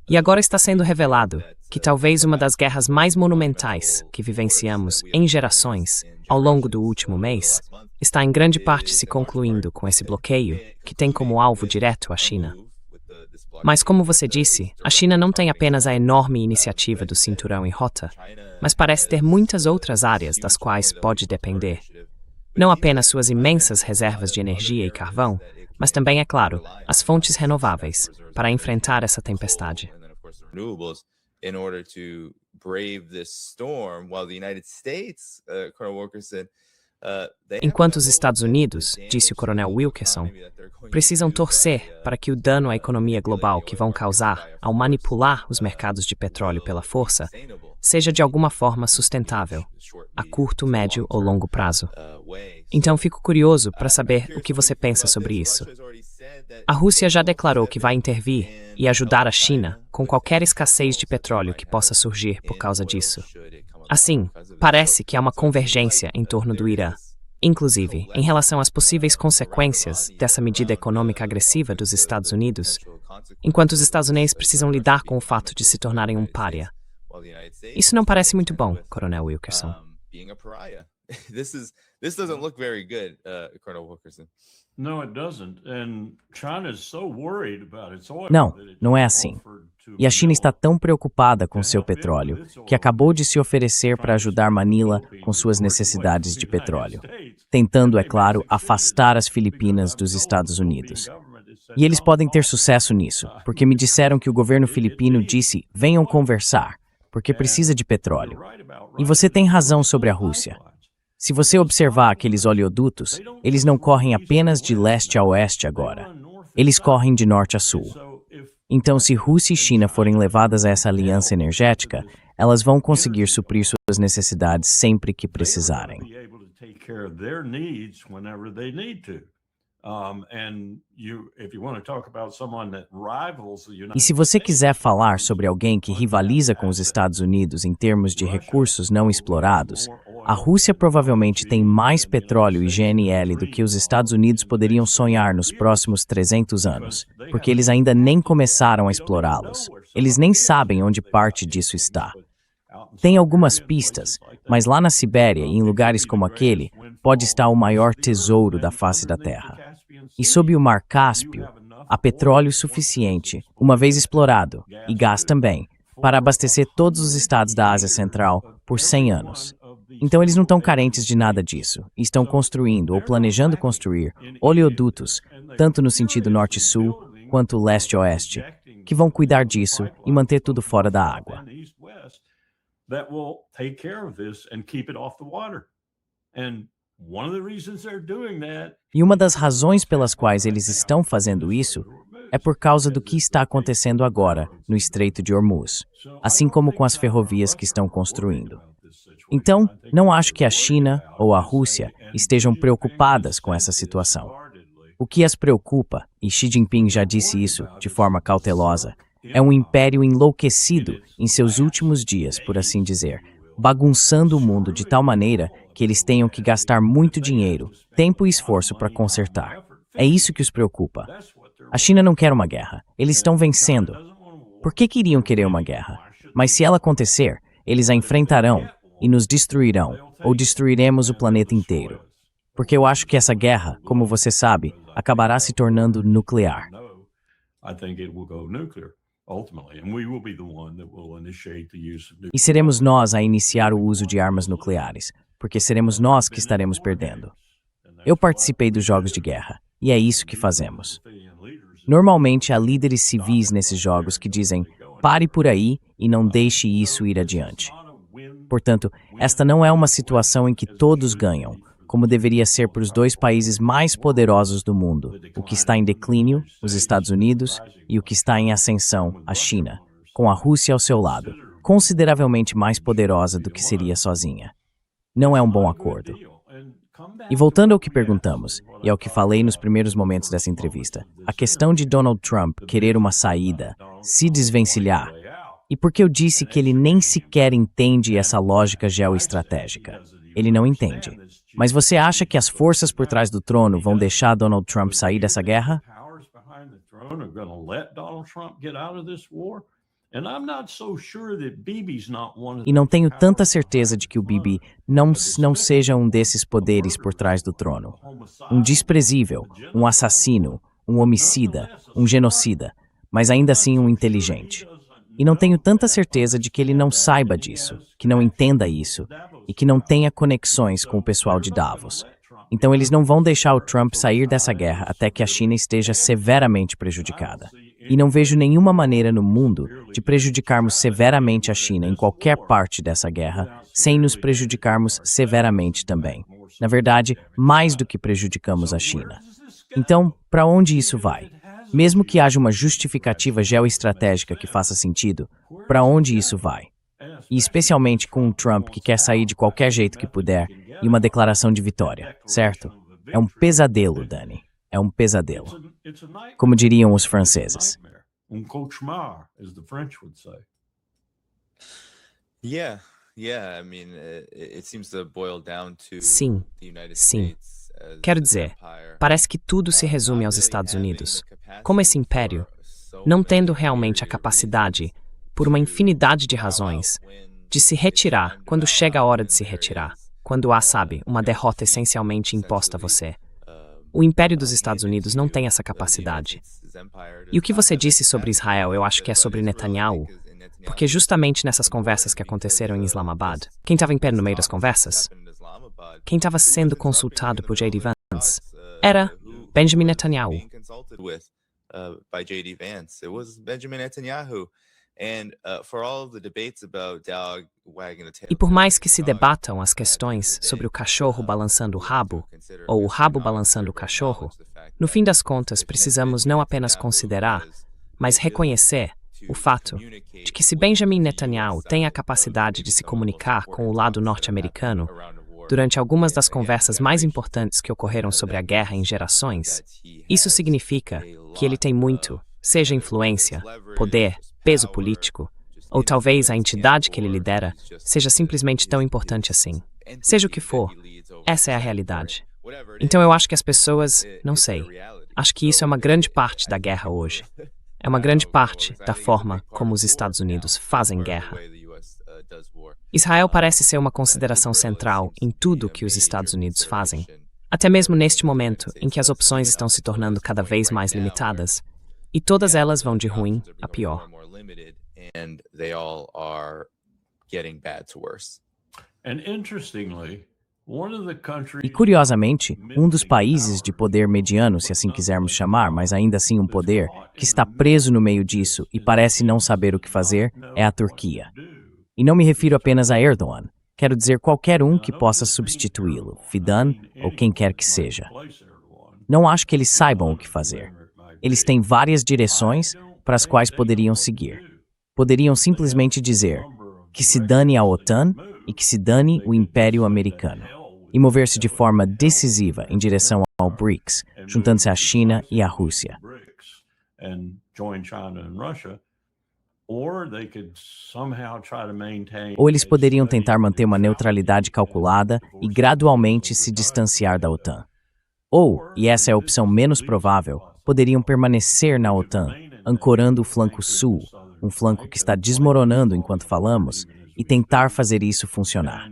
E agora está sendo revelado que talvez uma das guerras mais monumentais que vivenciamos em gerações ao longo do último mês está em grande parte se concluindo com esse bloqueio que tem como alvo direto a China. Mas, como você disse, a China não tem apenas a enorme iniciativa do Cinturão e Rota, mas parece ter muitas outras áreas das quais pode depender. Não apenas suas imensas reservas de energia e carvão, mas também, é claro, as fontes renováveis para enfrentar essa tempestade. Enquanto os Estados Unidos, disse o coronel Wilkerson, precisam torcer para que o dano à economia global que vão causar ao manipular os mercados de petróleo pela força seja de alguma forma sustentável, a curto, médio ou longo prazo. Então fico curioso para saber o que você pensa sobre isso. A Rússia já declarou que vai intervir e ajudar a China com qualquer escassez de petróleo que possa surgir por causa disso. Assim, parece que há uma convergência em torno do Irã, inclusive em relação às possíveis consequências dessa medida econômica agressiva dos Estados Unidos, enquanto os estadunidenses precisam lidar com o fato de se tornarem um pária. Isso não parece muito bom, Coronel Wilkerson. This doesn't look very good, Colonel Wilkerson. Não, não é assim. E a China está tão preocupada com seu petróleo que acabou de se oferecer para ajudar Manila com suas necessidades de petróleo, tentando, é claro, afastar as Filipinas dos Estados Unidos. E eles podem ter sucesso nisso, porque me disseram que o governo filipino disse: venham conversar, porque precisa de petróleo. E você tem razão sobre a Rússia. Se você observar aqueles oleodutos, eles não correm apenas de leste a oeste agora. Eles correm de norte a sul. Então, se Rússia e China forem levadas a essa aliança energética, elas vão conseguir suprir suas necessidades sempre que precisarem. E se você quiser falar sobre alguém que rivaliza com os Estados Unidos em termos de recursos não explorados, a Rússia provavelmente tem mais petróleo e GNL do que os Estados Unidos poderiam sonhar nos próximos 300 anos, porque eles ainda nem começaram a explorá-los. Eles nem sabem onde parte disso está. Tem algumas pistas, mas lá na Sibéria e em lugares como aquele, pode estar o maior tesouro da face da Terra. E sob o Mar Cáspio, há petróleo suficiente, uma vez explorado, e gás também, para abastecer todos os estados da Ásia Central por 100 anos. Então eles não estão carentes de nada disso, e estão construindo ou planejando construir oleodutos, tanto no sentido norte-sul quanto leste-oeste, que vão cuidar disso e manter tudo fora da água. E uma das razões pelas quais eles estão fazendo isso é por causa do que está acontecendo agora no Estreito de Hormuz, assim como com as ferrovias que estão construindo. Então, não acho que a China ou a Rússia estejam preocupadas com essa situação. O que as preocupa, e Xi Jinping já disse isso de forma cautelosa, é um império enlouquecido em seus últimos dias, por assim dizer, bagunçando o mundo de tal maneira que eles tenham que gastar muito dinheiro, tempo e esforço para consertar. É isso que os preocupa. A China não quer uma guerra. Eles estão vencendo. Por que queriam querer uma guerra? Mas se ela acontecer, eles a enfrentarão e nos destruirão, ou destruiremos o planeta inteiro. Porque eu acho que essa guerra, como você sabe, acabará se tornando nuclear. E seremos nós a iniciar o uso de armas nucleares, porque seremos nós que estaremos perdendo. Eu participei dos jogos de guerra, e é isso que fazemos. Normalmente há líderes civis nesses jogos que dizem: pare por aí e não deixe isso ir adiante. Portanto, esta não é uma situação em que todos ganham, como deveria ser para os dois países mais poderosos do mundo, o que está em declínio, os Estados Unidos, e o que está em ascensão, a China, com a Rússia ao seu lado, consideravelmente mais poderosa do que seria sozinha. Não é um bom acordo. E voltando ao que perguntamos, e ao que falei nos primeiros momentos dessa entrevista, a questão de Donald Trump querer uma saída, se desvencilhar, e porque eu disse que ele nem sequer entende essa lógica geoestratégica. Ele não entende. Mas você acha que as forças por trás do trono vão deixar Donald Trump sair dessa guerra? E não tenho tanta certeza de que o Bibi não seja um desses poderes por trás do trono. Um desprezível, um assassino, um homicida, um genocida, mas ainda assim um inteligente. E não tenho tanta certeza de que ele não saiba disso, que não entenda isso, e que não tenha conexões com o pessoal de Davos. Então eles não vão deixar o Trump sair dessa guerra até que a China esteja severamente prejudicada. E não vejo nenhuma maneira no mundo de prejudicarmos severamente a China em qualquer parte dessa guerra, sem nos prejudicarmos severamente também. Na verdade, mais do que prejudicamos a China. Então, para onde isso vai? Mesmo que haja uma justificativa geoestratégica que faça sentido, para onde isso vai? E especialmente com um Trump que quer sair de qualquer jeito que puder e uma declaração de vitória, certo? É um pesadelo, Dani. É um pesadelo. Como diriam os franceses. Sim, sim. Quero dizer, parece que tudo se resume aos Estados Unidos. Como esse império, não tendo realmente a capacidade, por uma infinidade de razões, de se retirar quando chega a hora de se retirar, quando há, sabe, uma derrota essencialmente imposta a você. O Império dos Estados Unidos não tem essa capacidade. E o que você disse sobre Israel, eu acho que é sobre Netanyahu, porque justamente nessas conversas que aconteceram em Islamabad, quem estava em pé no meio das conversas? Quem estava sendo consultado por J.D. Vance era Benjamin Netanyahu. E por mais que se debatam as questões sobre o cachorro balançando o rabo, ou o rabo balançando o cachorro, no fim das contas precisamos não apenas considerar, mas reconhecer o fato de que se Benjamin Netanyahu tem a capacidade de se comunicar com o lado norte-americano durante algumas das conversas mais importantes que ocorreram sobre a guerra em gerações, isso significa que ele tem muito, seja influência, poder, peso político, ou talvez a entidade que ele lidera seja simplesmente tão importante assim. Seja o que for, essa é a realidade. Então eu acho que as pessoas, não sei, acho que isso é uma grande parte da guerra hoje. É uma grande parte da forma como os Estados Unidos fazem guerra. Israel parece ser uma consideração central em tudo que os Estados Unidos fazem, até mesmo neste momento em que as opções estão se tornando cada vez mais limitadas, e todas elas vão de ruim a pior. E curiosamente, um dos países de poder mediano, se assim quisermos chamar, mas ainda assim um poder, que está preso no meio disso e parece não saber o que fazer, é a Turquia. E não me refiro apenas a Erdogan, quero dizer qualquer um que possa substituí-lo, Fidan ou quem quer que seja. Não acho que eles saibam o que fazer. Eles têm várias direções para as quais poderiam seguir. Poderiam simplesmente dizer que se dane a OTAN e que se dane o Império Americano, e mover-se de forma decisiva em direção ao BRICS, juntando-se à China e à Rússia. Ou eles poderiam tentar manter uma neutralidade calculada e gradualmente se distanciar da OTAN. Ou, e essa é a opção menos provável, poderiam permanecer na OTAN, ancorando o flanco sul, um flanco que está desmoronando enquanto falamos, e tentar fazer isso funcionar.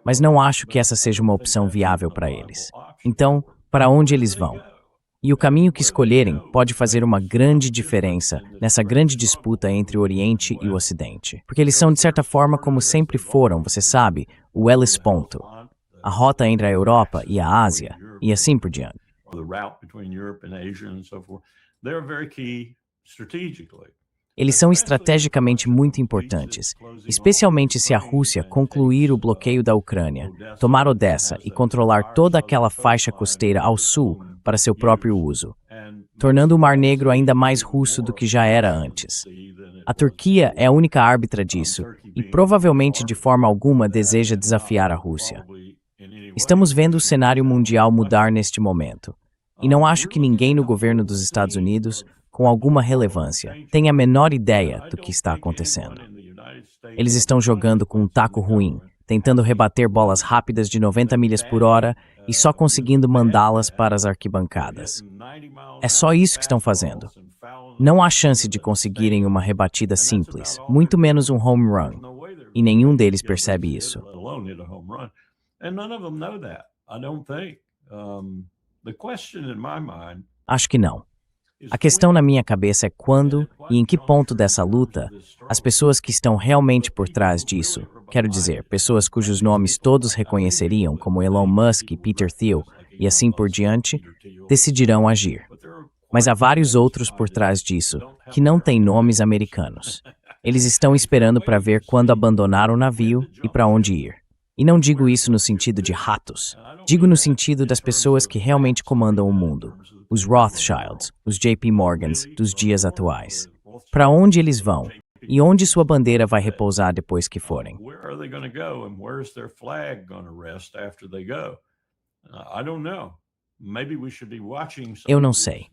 Mas não acho que essa seja uma opção viável para eles. Então, para onde eles vão? E o caminho que escolherem pode fazer uma grande diferença nessa grande disputa entre o Oriente e o Ocidente. Porque eles são, de certa forma, como sempre foram, você sabe, o Hellesponto, a rota entre a Europa e a Ásia, e assim por diante. Eles são estrategicamente muito importantes, especialmente se a Rússia concluir o bloqueio da Ucrânia, tomar Odessa e controlar toda aquela faixa costeira ao sul para seu próprio uso, tornando o Mar Negro ainda mais russo do que já era antes. A Turquia é a única árbitra disso e provavelmente de forma alguma deseja desafiar a Rússia. Estamos vendo o cenário mundial mudar neste momento. E não acho que ninguém no governo dos Estados Unidos, com alguma relevância, tenha a menor ideia do que está acontecendo. Eles estão jogando com um taco ruim, tentando rebater bolas rápidas de 90 milhas por hora e só conseguindo mandá-las para as arquibancadas. É só isso que estão fazendo. Não há chance de conseguirem uma rebatida simples, muito menos um home run. E nenhum deles percebe isso. Acho que não. A questão na minha cabeça é quando e em que ponto dessa luta as pessoas que estão realmente por trás disso, quero dizer, pessoas cujos nomes todos reconheceriam, como Elon Musk e Peter Thiel e assim por diante, decidirão agir. Mas há vários outros por trás disso que não têm nomes americanos. Eles estão esperando para ver quando abandonar o navio e para onde ir. E não digo isso no sentido de ratos. Digo no sentido das pessoas que realmente comandam o mundo. Os Rothschilds, os JP Morgans dos dias atuais. Para onde eles vão? E onde sua bandeira vai repousar depois que forem? Eu não sei.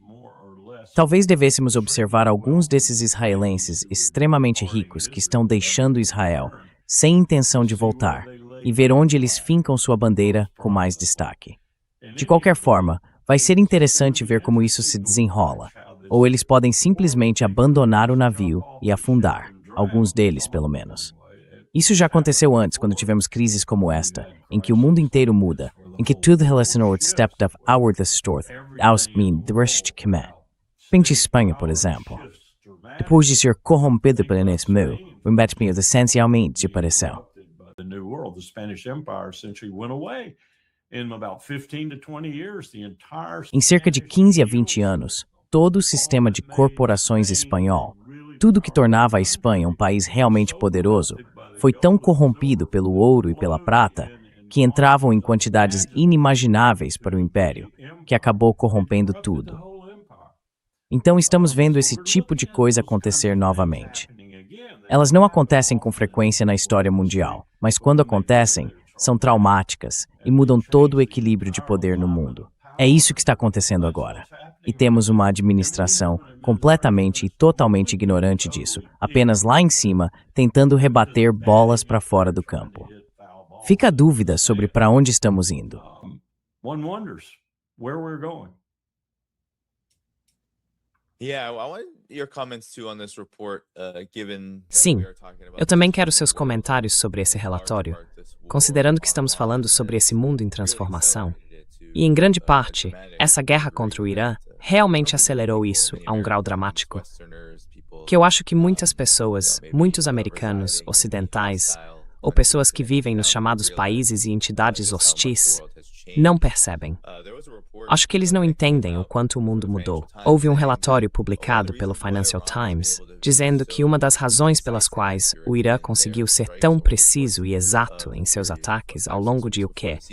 Talvez devêssemos observar alguns desses israelenses extremamente ricos que estão deixando Israel sem intenção de voltar e ver onde eles fincam sua bandeira com mais destaque. De qualquer forma, vai ser interessante ver como isso se desenrola, ou eles podem simplesmente abandonar o navio e afundar, alguns deles pelo menos. Isso já aconteceu antes, quando tivemos crises como esta, em que o mundo inteiro muda, em que tudo relacionado stepped up our the storth, aus min drishtkme. Pense Espanha, por exemplo. Depois de ser corrompido pelo enesmu, o embatimento essencialmente desapareceu. Em cerca de 15 a 20 anos, todo o sistema de corporações espanhol, tudo que tornava a Espanha um país realmente poderoso, foi tão corrompido pelo ouro e pela prata que entravam em quantidades inimagináveis para o império, que acabou corrompendo tudo. Então estamos vendo esse tipo de coisa acontecer novamente. Elas não acontecem com frequência na história mundial, mas quando acontecem, são traumáticas e mudam todo o equilíbrio de poder no mundo. É isso que está acontecendo agora. E temos uma administração completamente e totalmente ignorante disso, apenas lá em cima, tentando rebater bolas para fora do campo. Fica a dúvida sobre para onde estamos indo. Sim, eu também quero seus comentários sobre esse relatório, considerando que estamos falando sobre esse mundo em transformação. E, em grande parte, essa guerra contra o Irã realmente acelerou isso a um grau dramático, que eu acho que muitas pessoas, muitos americanos, ocidentais, ou pessoas que vivem nos chamados países e entidades hostis, não percebem. Acho que eles não entendem o quanto o mundo mudou. Houve um relatório publicado pelo Financial Times dizendo que uma das razões pelas quais o Irã conseguiu ser tão preciso e exato em seus ataques ao longo de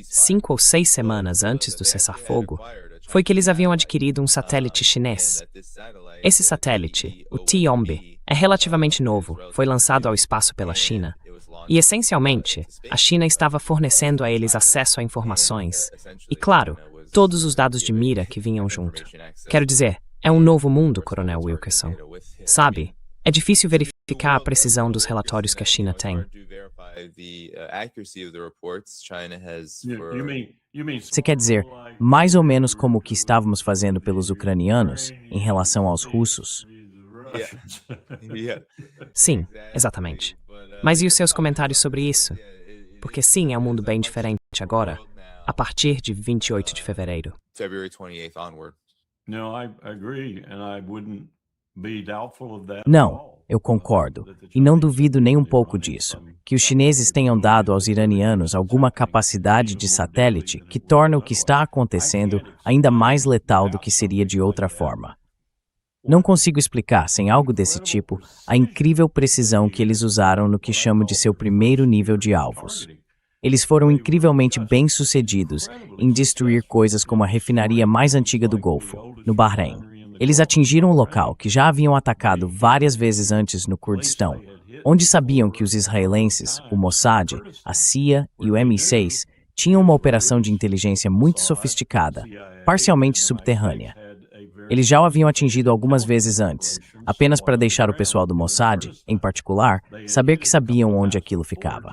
5 ou 6 semanas antes do cessar-fogo foi que eles haviam adquirido um satélite chinês. Esse satélite, o Tianbi, é relativamente novo, foi lançado ao espaço pela China. E, essencialmente, a China estava fornecendo a eles acesso a informações. E, claro, todos os dados de mira que vinham junto. Quero dizer, é um novo mundo, Coronel Wilkerson. Sabe, é difícil verificar a precisão dos relatórios que a China tem. Você quer dizer, mais ou menos como o que estávamos fazendo pelos ucranianos em relação aos russos? Sim, exatamente. Mas e os seus comentários sobre isso? Porque sim, é um mundo bem diferente agora, a partir de 28 de fevereiro. Não, eu concordo, e não duvido nem um pouco disso, que os chineses tenham dado aos iranianos alguma capacidade de satélite que torna o que está acontecendo ainda mais letal do que seria de outra forma. Não consigo explicar, sem algo desse tipo, a incrível precisão que eles usaram no que chamo de seu primeiro nível de alvos. Eles foram incrivelmente bem-sucedidos em destruir coisas como a refinaria mais antiga do Golfo, no Bahrein. Eles atingiram um local que já haviam atacado várias vezes antes no Kurdistão, onde sabiam que os israelenses, o Mossad, a CIA e o MI6 tinham uma operação de inteligência muito sofisticada, parcialmente subterrânea. Eles já o haviam atingido algumas vezes antes, apenas para deixar o pessoal do Mossad, em particular, saber que sabiam onde aquilo ficava.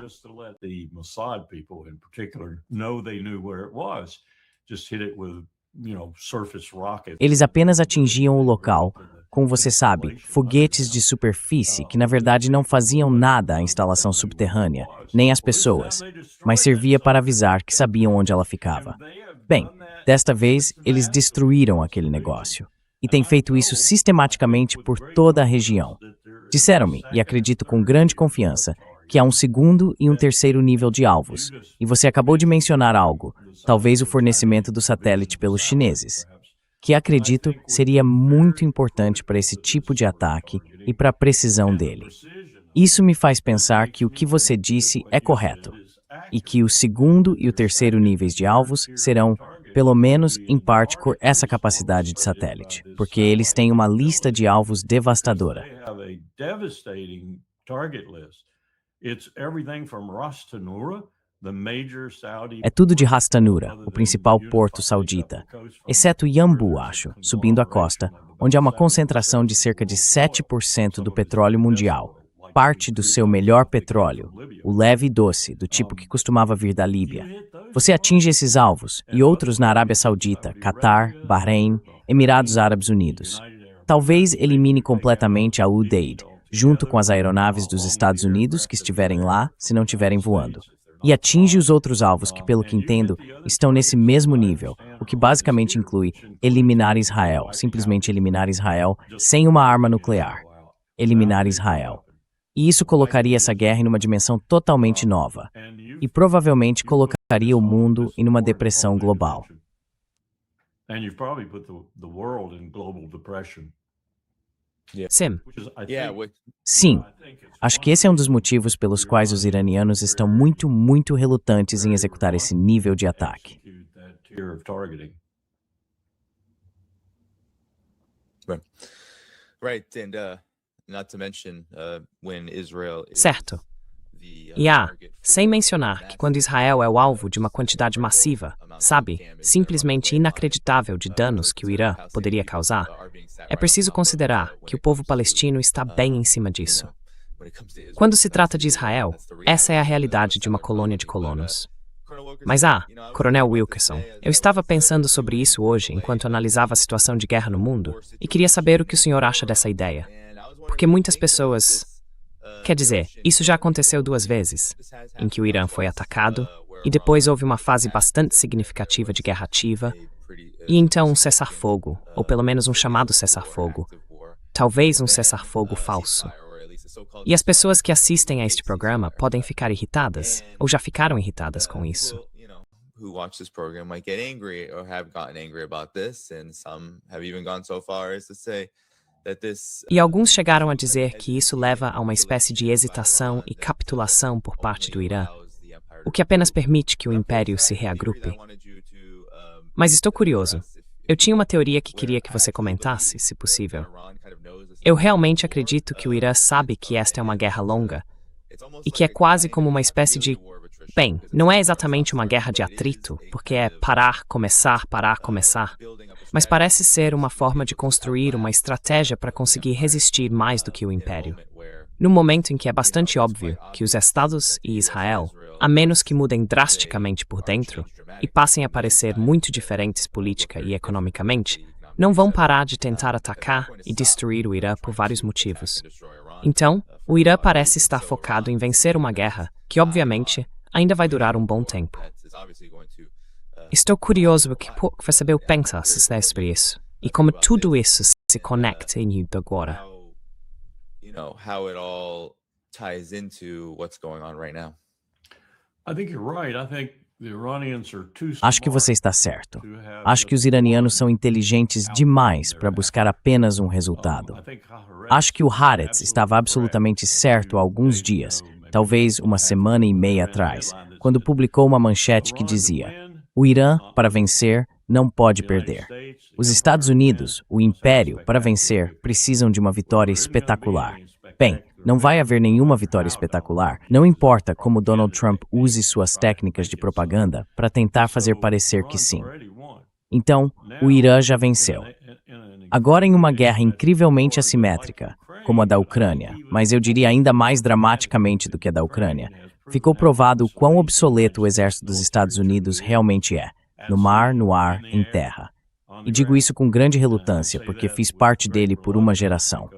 Eles apenas atingiam o local com, você sabe, foguetes de superfície que na verdade não faziam nada à instalação subterrânea, nem às pessoas, mas servia para avisar que sabiam onde ela ficava. Bem, desta vez eles destruíram aquele negócio. E têm feito isso sistematicamente por toda a região. Disseram-me, e acredito com grande confiança, que há um segundo e um terceiro nível de alvos. E você acabou de mencionar algo, talvez o fornecimento do satélite pelos chineses, que acredito seria muito importante para esse tipo de ataque e para a precisão dele. Isso me faz pensar que o que você disse é correto, e que o segundo e o terceiro níveis de alvos serão, pelo menos em parte, por essa capacidade de satélite, porque eles têm uma lista de alvos devastadora. É tudo de Ras Tanura, o principal porto saudita, exceto Yanbu, acho, subindo a costa, onde há uma concentração de cerca de 7% do petróleo mundial, parte do seu melhor petróleo, o leve e doce, do tipo que costumava vir da Líbia. Você atinge esses alvos, e outros na Arábia Saudita, Catar, Bahrein, Emirados Árabes Unidos. Talvez elimine completamente a Udeid, junto com as aeronaves dos Estados Unidos que estiverem lá, se não estiverem voando. E atinge os outros alvos que, pelo que entendo, estão nesse mesmo nível, o que basicamente inclui eliminar Israel, simplesmente eliminar Israel sem uma arma nuclear. Eliminar Israel. E isso colocaria essa guerra em uma dimensão totalmente nova. E provavelmente colocaria o mundo em uma depressão global. Sim, Sim, acho que esse é um dos motivos pelos quais os iranianos estão muito relutantes em executar esse nível de ataque. certo. E sem mencionar que quando Israel é o alvo de uma quantidade massiva, sabe, simplesmente inacreditável de danos que o Irã poderia causar, é preciso considerar que o povo palestino está bem em cima disso. Quando se trata de Israel, essa é a realidade de uma colônia de colonos. Mas Coronel Wilkerson, eu estava pensando sobre isso hoje enquanto analisava a situação de guerra no mundo e queria saber o que o senhor acha dessa ideia. Porque muitas pessoas... Quer dizer, isso já aconteceu 2 vezes, em que o Irã foi atacado, e depois houve uma fase bastante significativa de guerra ativa, e então um cessar-fogo, ou pelo menos um chamado cessar-fogo, talvez um cessar-fogo falso. E as pessoas que assistem a este programa podem ficar irritadas, ou já ficaram irritadas com isso. E alguns chegaram a dizer que isso leva a uma espécie de hesitação e capitulação por parte do Irã, o que apenas permite que o império se reagrupe. Mas estou curioso. Eu tinha uma teoria que queria que você comentasse, se possível. Eu realmente acredito que o Irã sabe que esta é uma guerra longa e que é quase como uma espécie de... Bem, não é exatamente uma guerra de atrito, porque é parar, começar, mas parece ser uma forma de construir uma estratégia para conseguir resistir mais do que o Império. No momento em que é bastante óbvio que os Estados e Israel, a menos que mudem drasticamente por dentro e passem a parecer muito diferentes política e economicamente, não vão parar de tentar atacar e destruir o Irã por vários motivos. Então, o Irã parece estar focado em vencer uma guerra que, obviamente, ainda vai durar um bom tempo. Estou curioso o que você pensa sobre isso e como tudo isso se conecta em Yud agora. Acho que você está certo. Acho que os iranianos são inteligentes demais para buscar apenas um resultado. Acho que o Haaretz estava absolutamente certo há alguns dias, talvez uma semana e meia atrás, quando publicou uma manchete que dizia: o Irã, para vencer, não pode perder. Os Estados Unidos, o Império, para vencer, precisam de uma vitória espetacular. Bem, Não vai haver nenhuma vitória espetacular. Não importa como Donald Trump use suas técnicas de propaganda para tentar fazer parecer que sim. Então, o Irã já venceu. Agora em uma guerra incrivelmente assimétrica, como a da Ucrânia, mas eu diria ainda mais dramaticamente do que a da Ucrânia, ficou provado o quão obsoleto o exército dos Estados Unidos realmente é, no mar, no ar, em terra. E digo isso com grande relutância, porque fiz parte dele por uma geração.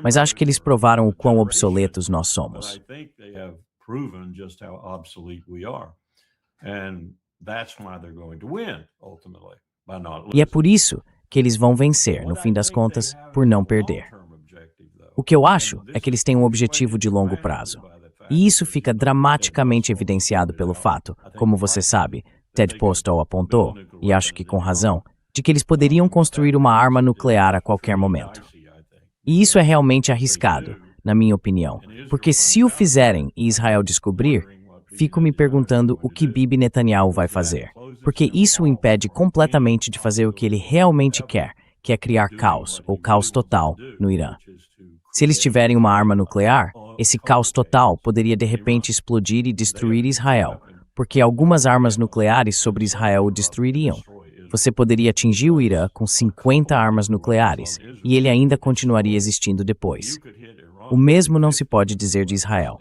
Mas acho que eles provaram o quão obsoletos nós somos. E é por isso que eles vão vencer, no fim das contas, por não perder. O que eu acho é que eles têm um objetivo de longo prazo. E isso fica dramaticamente evidenciado pelo fato, como você sabe, Ted Postol apontou, e acho que com razão, de que eles poderiam construir uma arma nuclear a qualquer momento. E isso é realmente arriscado, na minha opinião, porque se o fizerem e Israel descobrir, fico me perguntando o que Bibi Netanyahu vai fazer, porque isso o impede completamente de fazer o que ele realmente quer, que é criar caos, ou caos total, no Irã. Se eles tiverem uma arma nuclear, esse caos total poderia de repente explodir e destruir Israel, porque algumas armas nucleares sobre Israel o destruiriam. Você poderia atingir o Irã com 50 armas nucleares, e ele ainda continuaria existindo depois. O mesmo não se pode dizer de Israel.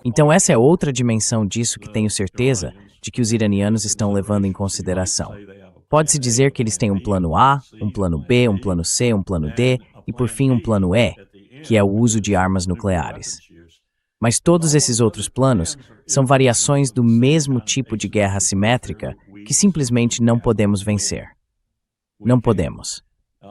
Então essa é outra dimensão disso que tenho certeza de que os iranianos estão levando em consideração. Pode-se dizer que eles têm um plano A, um plano B, um plano C, um plano D e, por fim, um plano E, que é o uso de armas nucleares. Mas todos esses outros planos são variações do mesmo tipo de guerra assimétrica que simplesmente não podemos vencer. Não podemos.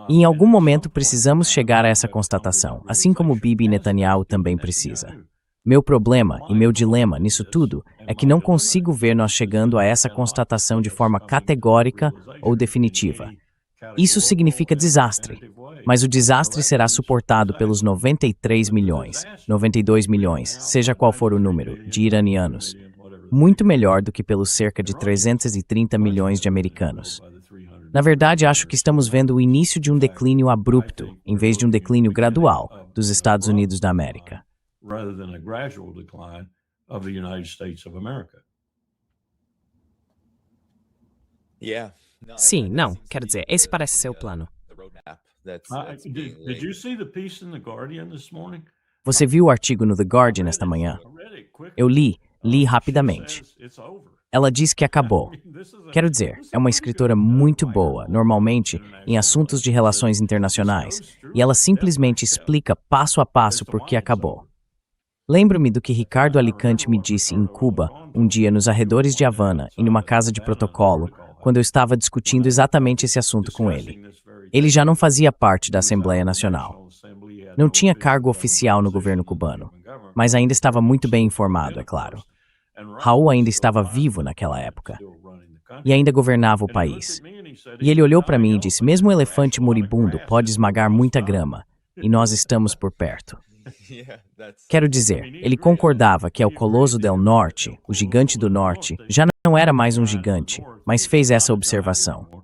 E em algum momento precisamos chegar a essa constatação, assim como Bibi Netanyahu também precisa. Meu problema e meu dilema nisso tudo é que não consigo ver nós chegando a essa constatação de forma categórica ou definitiva. Isso significa desastre, mas o desastre será suportado pelos 93 milhões, 92 milhões, seja qual for o número, de iranianos, muito melhor do que pelos cerca de 330 milhões de americanos. Na verdade, acho que estamos vendo o início de um declínio abrupto, em vez de um declínio gradual, dos Estados Unidos da América. Sim, não, quero dizer, esse parece ser o plano. Você viu o artigo no The Guardian esta manhã? Eu li rapidamente. Ela diz que acabou. Quero dizer, é uma escritora muito boa, normalmente, em assuntos de relações internacionais, e ela simplesmente explica passo a passo por que acabou. Lembro-me do que Ricardo Alicante me disse em Cuba, um dia nos arredores de Havana, e numa casa de protocolo, quando eu estava discutindo exatamente esse assunto com ele. Ele já não fazia parte da Assembleia Nacional. Não tinha cargo oficial no governo cubano, mas ainda estava muito bem informado, é claro. Raul ainda estava vivo naquela época e ainda governava o país. E ele olhou para mim e disse, mesmo um elefante moribundo pode esmagar muita grama, e nós estamos por perto. Quero dizer, ele concordava que o Colosso del Norte, o gigante do norte, já não era mais um gigante, mas fez essa observação.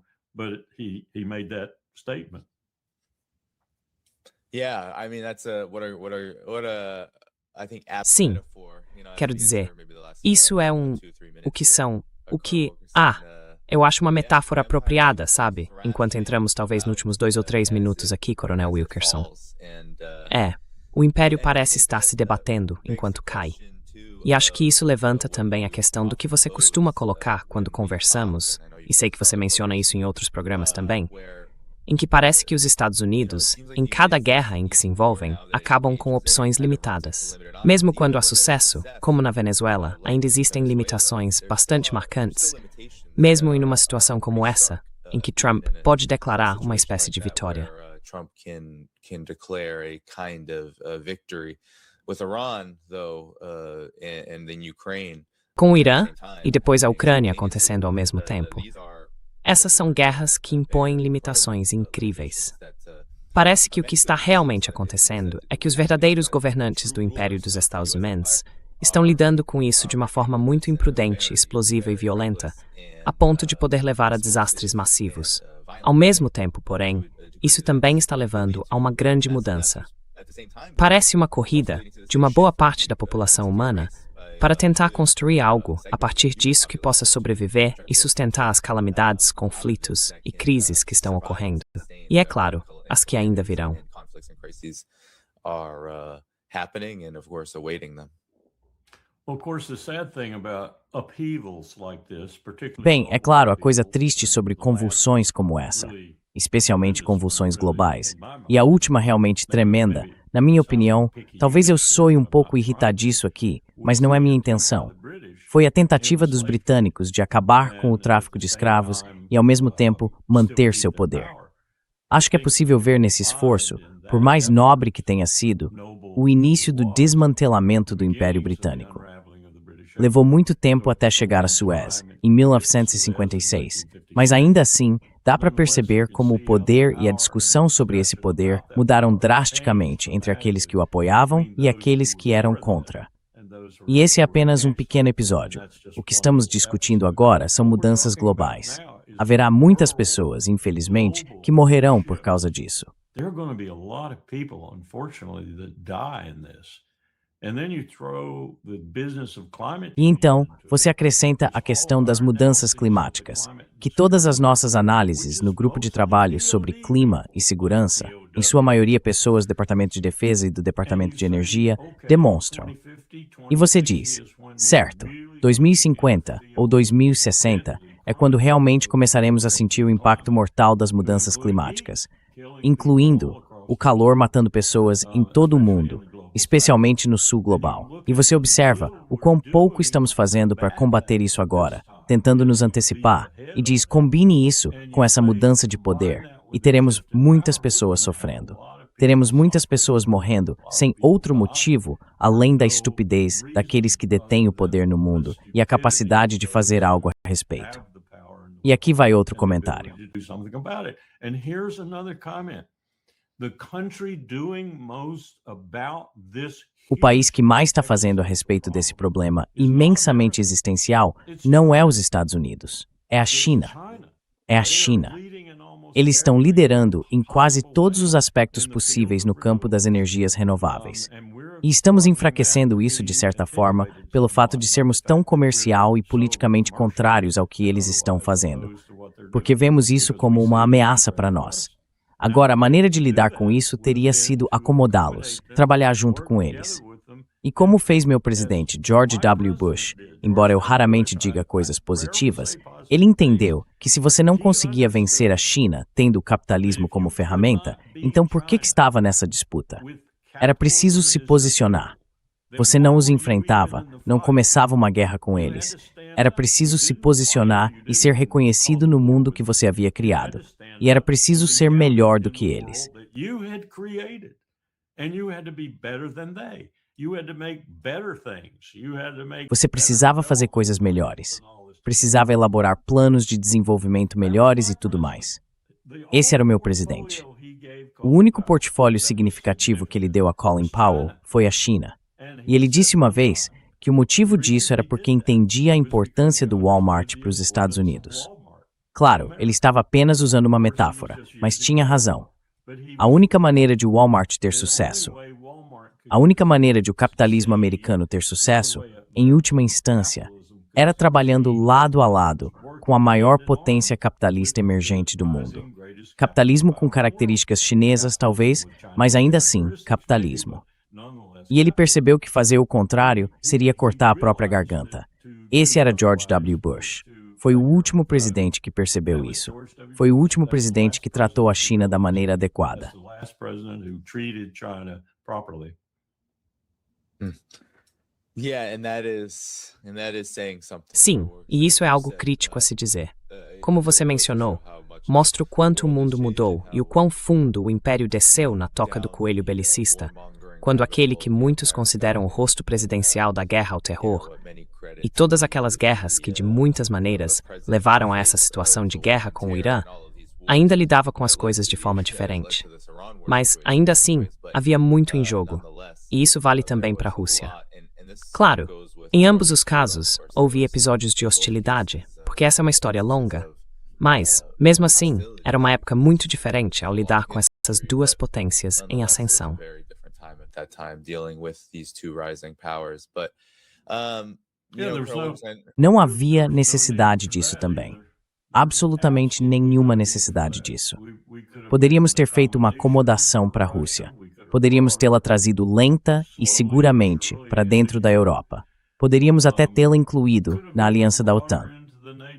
Sim, quero dizer, isso é o que são, eu acho uma metáfora apropriada, sabe? Enquanto entramos talvez nos últimos 2 ou 3 minutos aqui, Coronel Wilkerson. O Império parece estar se debatendo enquanto cai. E acho que isso levanta também a questão do que você costuma colocar quando conversamos, e sei que você menciona isso em outros programas também, em que parece que os Estados Unidos, em cada guerra em que se envolvem, acabam com opções limitadas. Mesmo quando há sucesso, como na Venezuela, ainda existem limitações bastante marcantes, mesmo em uma situação como essa, em que Trump pode declarar uma espécie de vitória. Trump can declare a kind of victory with Iran, though, and then Ukraine. Com o Irã e depois a Ucrânia acontecendo ao mesmo tempo. Essas são guerras que impõem limitações incríveis. Parece que o que está realmente acontecendo é que os verdadeiros governantes do Império dos Estados Unidos estão lidando com isso de uma forma muito imprudente, explosiva e violenta, a ponto de poder levar a desastres massivos. Ao mesmo tempo, porém, isso também está levando a uma grande mudança. Parece uma corrida de uma boa parte da população humana para tentar construir algo a partir disso que possa sobreviver e sustentar as calamidades, conflitos e crises que estão ocorrendo. E é claro, as que ainda virão. Bem, é claro, a coisa triste sobre convulsões como essa, especialmente convulsões globais, e a última realmente tremenda, na minha opinião, talvez eu soe um pouco irritadiço aqui, mas não é minha intenção. Foi a tentativa dos britânicos de acabar com o tráfico de escravos e, ao mesmo tempo, manter seu poder. Acho que é possível ver nesse esforço, por mais nobre que tenha sido, o início do desmantelamento do Império Britânico. Levou muito tempo até chegar a Suez, em 1956, mas ainda assim, dá para perceber como o poder e a discussão sobre esse poder mudaram drasticamente entre aqueles que o apoiavam e aqueles que eram contra. E esse é apenas um pequeno episódio. O que estamos discutindo agora são mudanças globais. Haverá muitas pessoas, infelizmente, que morrerão por causa disso. E então, você acrescenta a questão das mudanças climáticas, que todas as nossas análises no grupo de trabalho sobre clima e segurança, em sua maioria pessoas do Departamento de Defesa e do Departamento de Energia, demonstram. E você diz, certo, 2050 ou 2060 é quando realmente começaremos a sentir o impacto mortal das mudanças climáticas, incluindo o calor matando pessoas em todo o mundo, especialmente no sul global. E você observa o quão pouco estamos fazendo para combater isso agora, tentando nos antecipar, e diz, combine isso com essa mudança de poder, e teremos muitas pessoas sofrendo. Teremos muitas pessoas morrendo sem outro motivo além da estupidez daqueles que detêm o poder no mundo e a capacidade de fazer algo a respeito. E aqui vai outro comentário. O país que mais está fazendo a respeito desse problema imensamente existencial não é os Estados Unidos, é a China. É a China. Eles estão liderando em quase todos os aspectos possíveis no campo das energias renováveis. E estamos enfraquecendo isso de certa forma pelo fato de sermos tão comercial e politicamente contrários ao que eles estão fazendo, porque vemos isso como uma ameaça para nós. Agora, a maneira de lidar com isso teria sido acomodá-los, trabalhar junto com eles. E como fez meu presidente George W. Bush, embora eu raramente diga coisas positivas, ele entendeu que se você não conseguia vencer a China tendo o capitalismo como ferramenta, então por que estava nessa disputa? Era preciso se posicionar. Você não os enfrentava, não começava uma guerra com eles. Era preciso se posicionar e ser reconhecido no mundo que você havia criado. E era preciso ser melhor do que eles. Você precisava fazer coisas melhores. Precisava elaborar planos de desenvolvimento melhores e tudo mais. Esse era o meu presidente. O único portfólio significativo que ele deu a Colin Powell foi a China. E ele disse uma vez que o motivo disso era porque entendia a importância do Walmart para os Estados Unidos. Claro, ele estava apenas usando uma metáfora, mas tinha razão. A única maneira de o Walmart ter sucesso, a única maneira de o capitalismo americano ter sucesso, em última instância, era trabalhando lado a lado com a maior potência capitalista emergente do mundo. Capitalismo com características chinesas, talvez, mas ainda assim, capitalismo. E ele percebeu que fazer o contrário seria cortar a própria garganta. Esse era George W. Bush. Foi o último presidente que percebeu isso. Foi o último presidente que tratou a China da maneira adequada. Sim, e isso é algo crítico a se dizer. Como você mencionou, mostra o quanto o mundo mudou e o quão fundo o império desceu na toca do coelho belicista, quando aquele que muitos consideram o rosto presidencial da guerra ao terror, e todas aquelas guerras que, de muitas maneiras, levaram a essa situação de guerra com o Irã, ainda lidava com as coisas de forma diferente. Mas, ainda assim, havia muito em jogo, e isso vale também para a Rússia. Claro, em ambos os casos, houve episódios de hostilidade, porque essa é uma história longa. Mas, mesmo assim, era uma época muito diferente ao lidar com essas duas potências em ascensão. Não havia necessidade disso também. Absolutamente nenhuma necessidade disso. Poderíamos ter feito uma acomodação para a Rússia. Poderíamos tê-la trazido lenta e seguramente para dentro da Europa. Poderíamos até tê-la incluído na aliança da OTAN.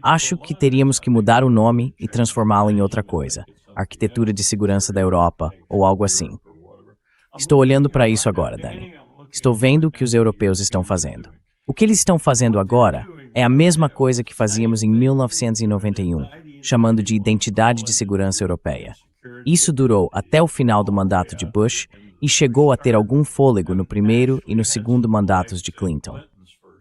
Acho que teríamos que mudar o nome e transformá-lo em outra coisa. Arquitetura de Segurança da Europa ou algo assim. Estou olhando para isso agora, Dani. Estou vendo o que os europeus estão fazendo. O que eles estão fazendo agora é a mesma coisa que fazíamos em 1991, chamando de Identidade de Segurança Europeia. Isso durou até o final do mandato de Bush e chegou a ter algum fôlego no primeiro e no segundo mandatos de Clinton.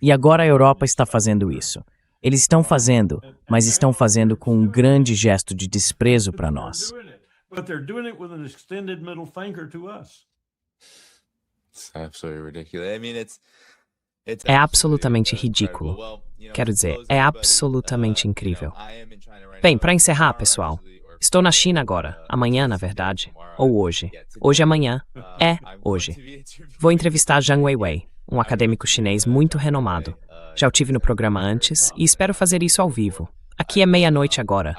E agora a Europa está fazendo isso. Eles estão fazendo, mas estão fazendo com um grande gesto de desprezo para nós. É absolutamente ridículo. Quero dizer, é absolutamente incrível. Bem, para encerrar, pessoal, estou na China agora, amanhã, na verdade, ou hoje. Hoje é amanhã, hoje. Vou entrevistar Zhang Weiwei, um acadêmico chinês muito renomado. Já o tive no programa antes e espero fazer isso ao vivo. Aqui é meia-noite agora.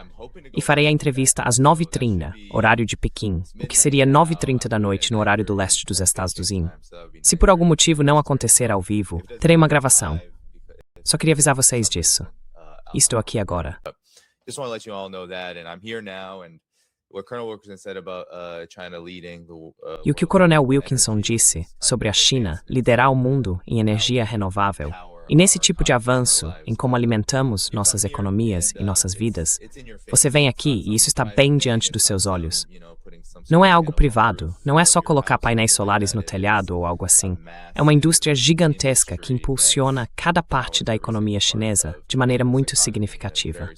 E farei a entrevista às 9h30, horário de Pequim, o que seria 9h30 da noite no horário do leste dos Estados Unidos. Se por algum motivo não acontecer ao vivo, terei uma gravação. Só queria avisar vocês disso. Estou aqui agora. E o que o Coronel Wilkinson disse sobre a China liderar o mundo em energia renovável, e nesse tipo de avanço em como alimentamos nossas economias e nossas vidas, você vem aqui e isso está bem diante dos seus olhos. Não é algo privado, não é só colocar painéis solares no telhado ou algo assim. É uma indústria gigantesca que impulsiona cada parte da economia chinesa de maneira muito significativa.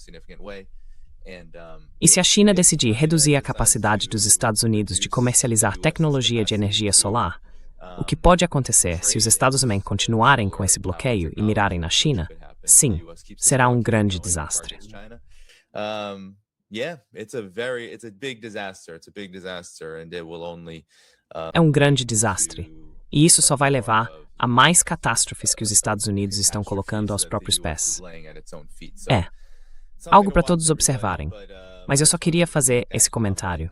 E se a China decidir reduzir a capacidade dos Estados Unidos de comercializar tecnologia de energia solar, o que pode acontecer se os Estados Unidos continuarem com esse bloqueio e mirarem na China? Sim, será um grande desastre. É um grande desastre. E isso só vai levar a mais catástrofes que os Estados Unidos estão colocando aos próprios pés. É algo para todos observarem. Mas eu só queria fazer esse comentário.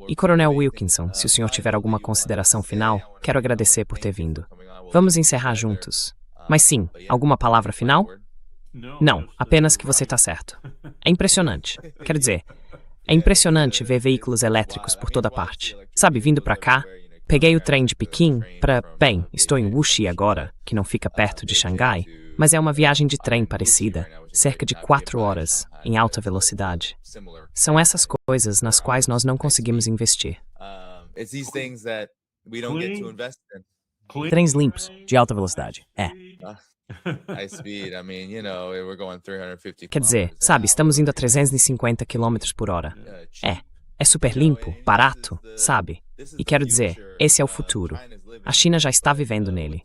E Coronel Wilkinson, se o senhor tiver alguma consideração final, quero agradecer por ter vindo. Vamos encerrar juntos. Mas sim, alguma palavra final? Não, apenas que você está certo. É impressionante. Quero dizer, é impressionante ver veículos elétricos por toda parte. Sabe, vindo para cá, peguei o trem de Pequim para... Bem, estou em Wuxi agora, que não fica perto de Xangai, mas é uma viagem de trem parecida, cerca de 4 horas, em alta velocidade. São essas coisas nas quais nós não conseguimos investir. Trens limpos, de alta velocidade. Quer dizer, sabe, estamos indo a 350 km por hora. É super limpo, barato, sabe? E quero dizer, esse é o futuro. A China já está vivendo nele.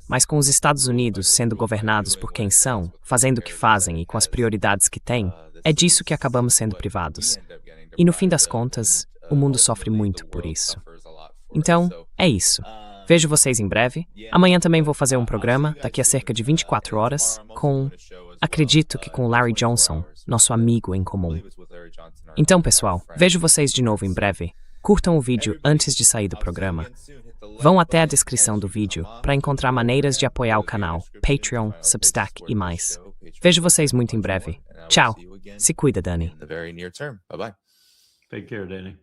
Mas com os Estados Unidos sendo governados por quem são, fazendo o que fazem e com as prioridades que têm, é disso que acabamos sendo privados. E no fim das contas, o mundo sofre muito por isso. Então, é isso. Vejo vocês em breve. Amanhã também vou fazer um programa, daqui a cerca de 24 horas, acredito que com o Larry Johnson, nosso amigo em comum. Então, pessoal, vejo vocês de novo em breve. Curtam o vídeo antes de sair do programa. Vão até a descrição do vídeo para encontrar maneiras de apoiar o canal, Patreon, Substack e mais. Vejo vocês muito em breve. Tchau. Se cuida, Dani. Take care, Danny.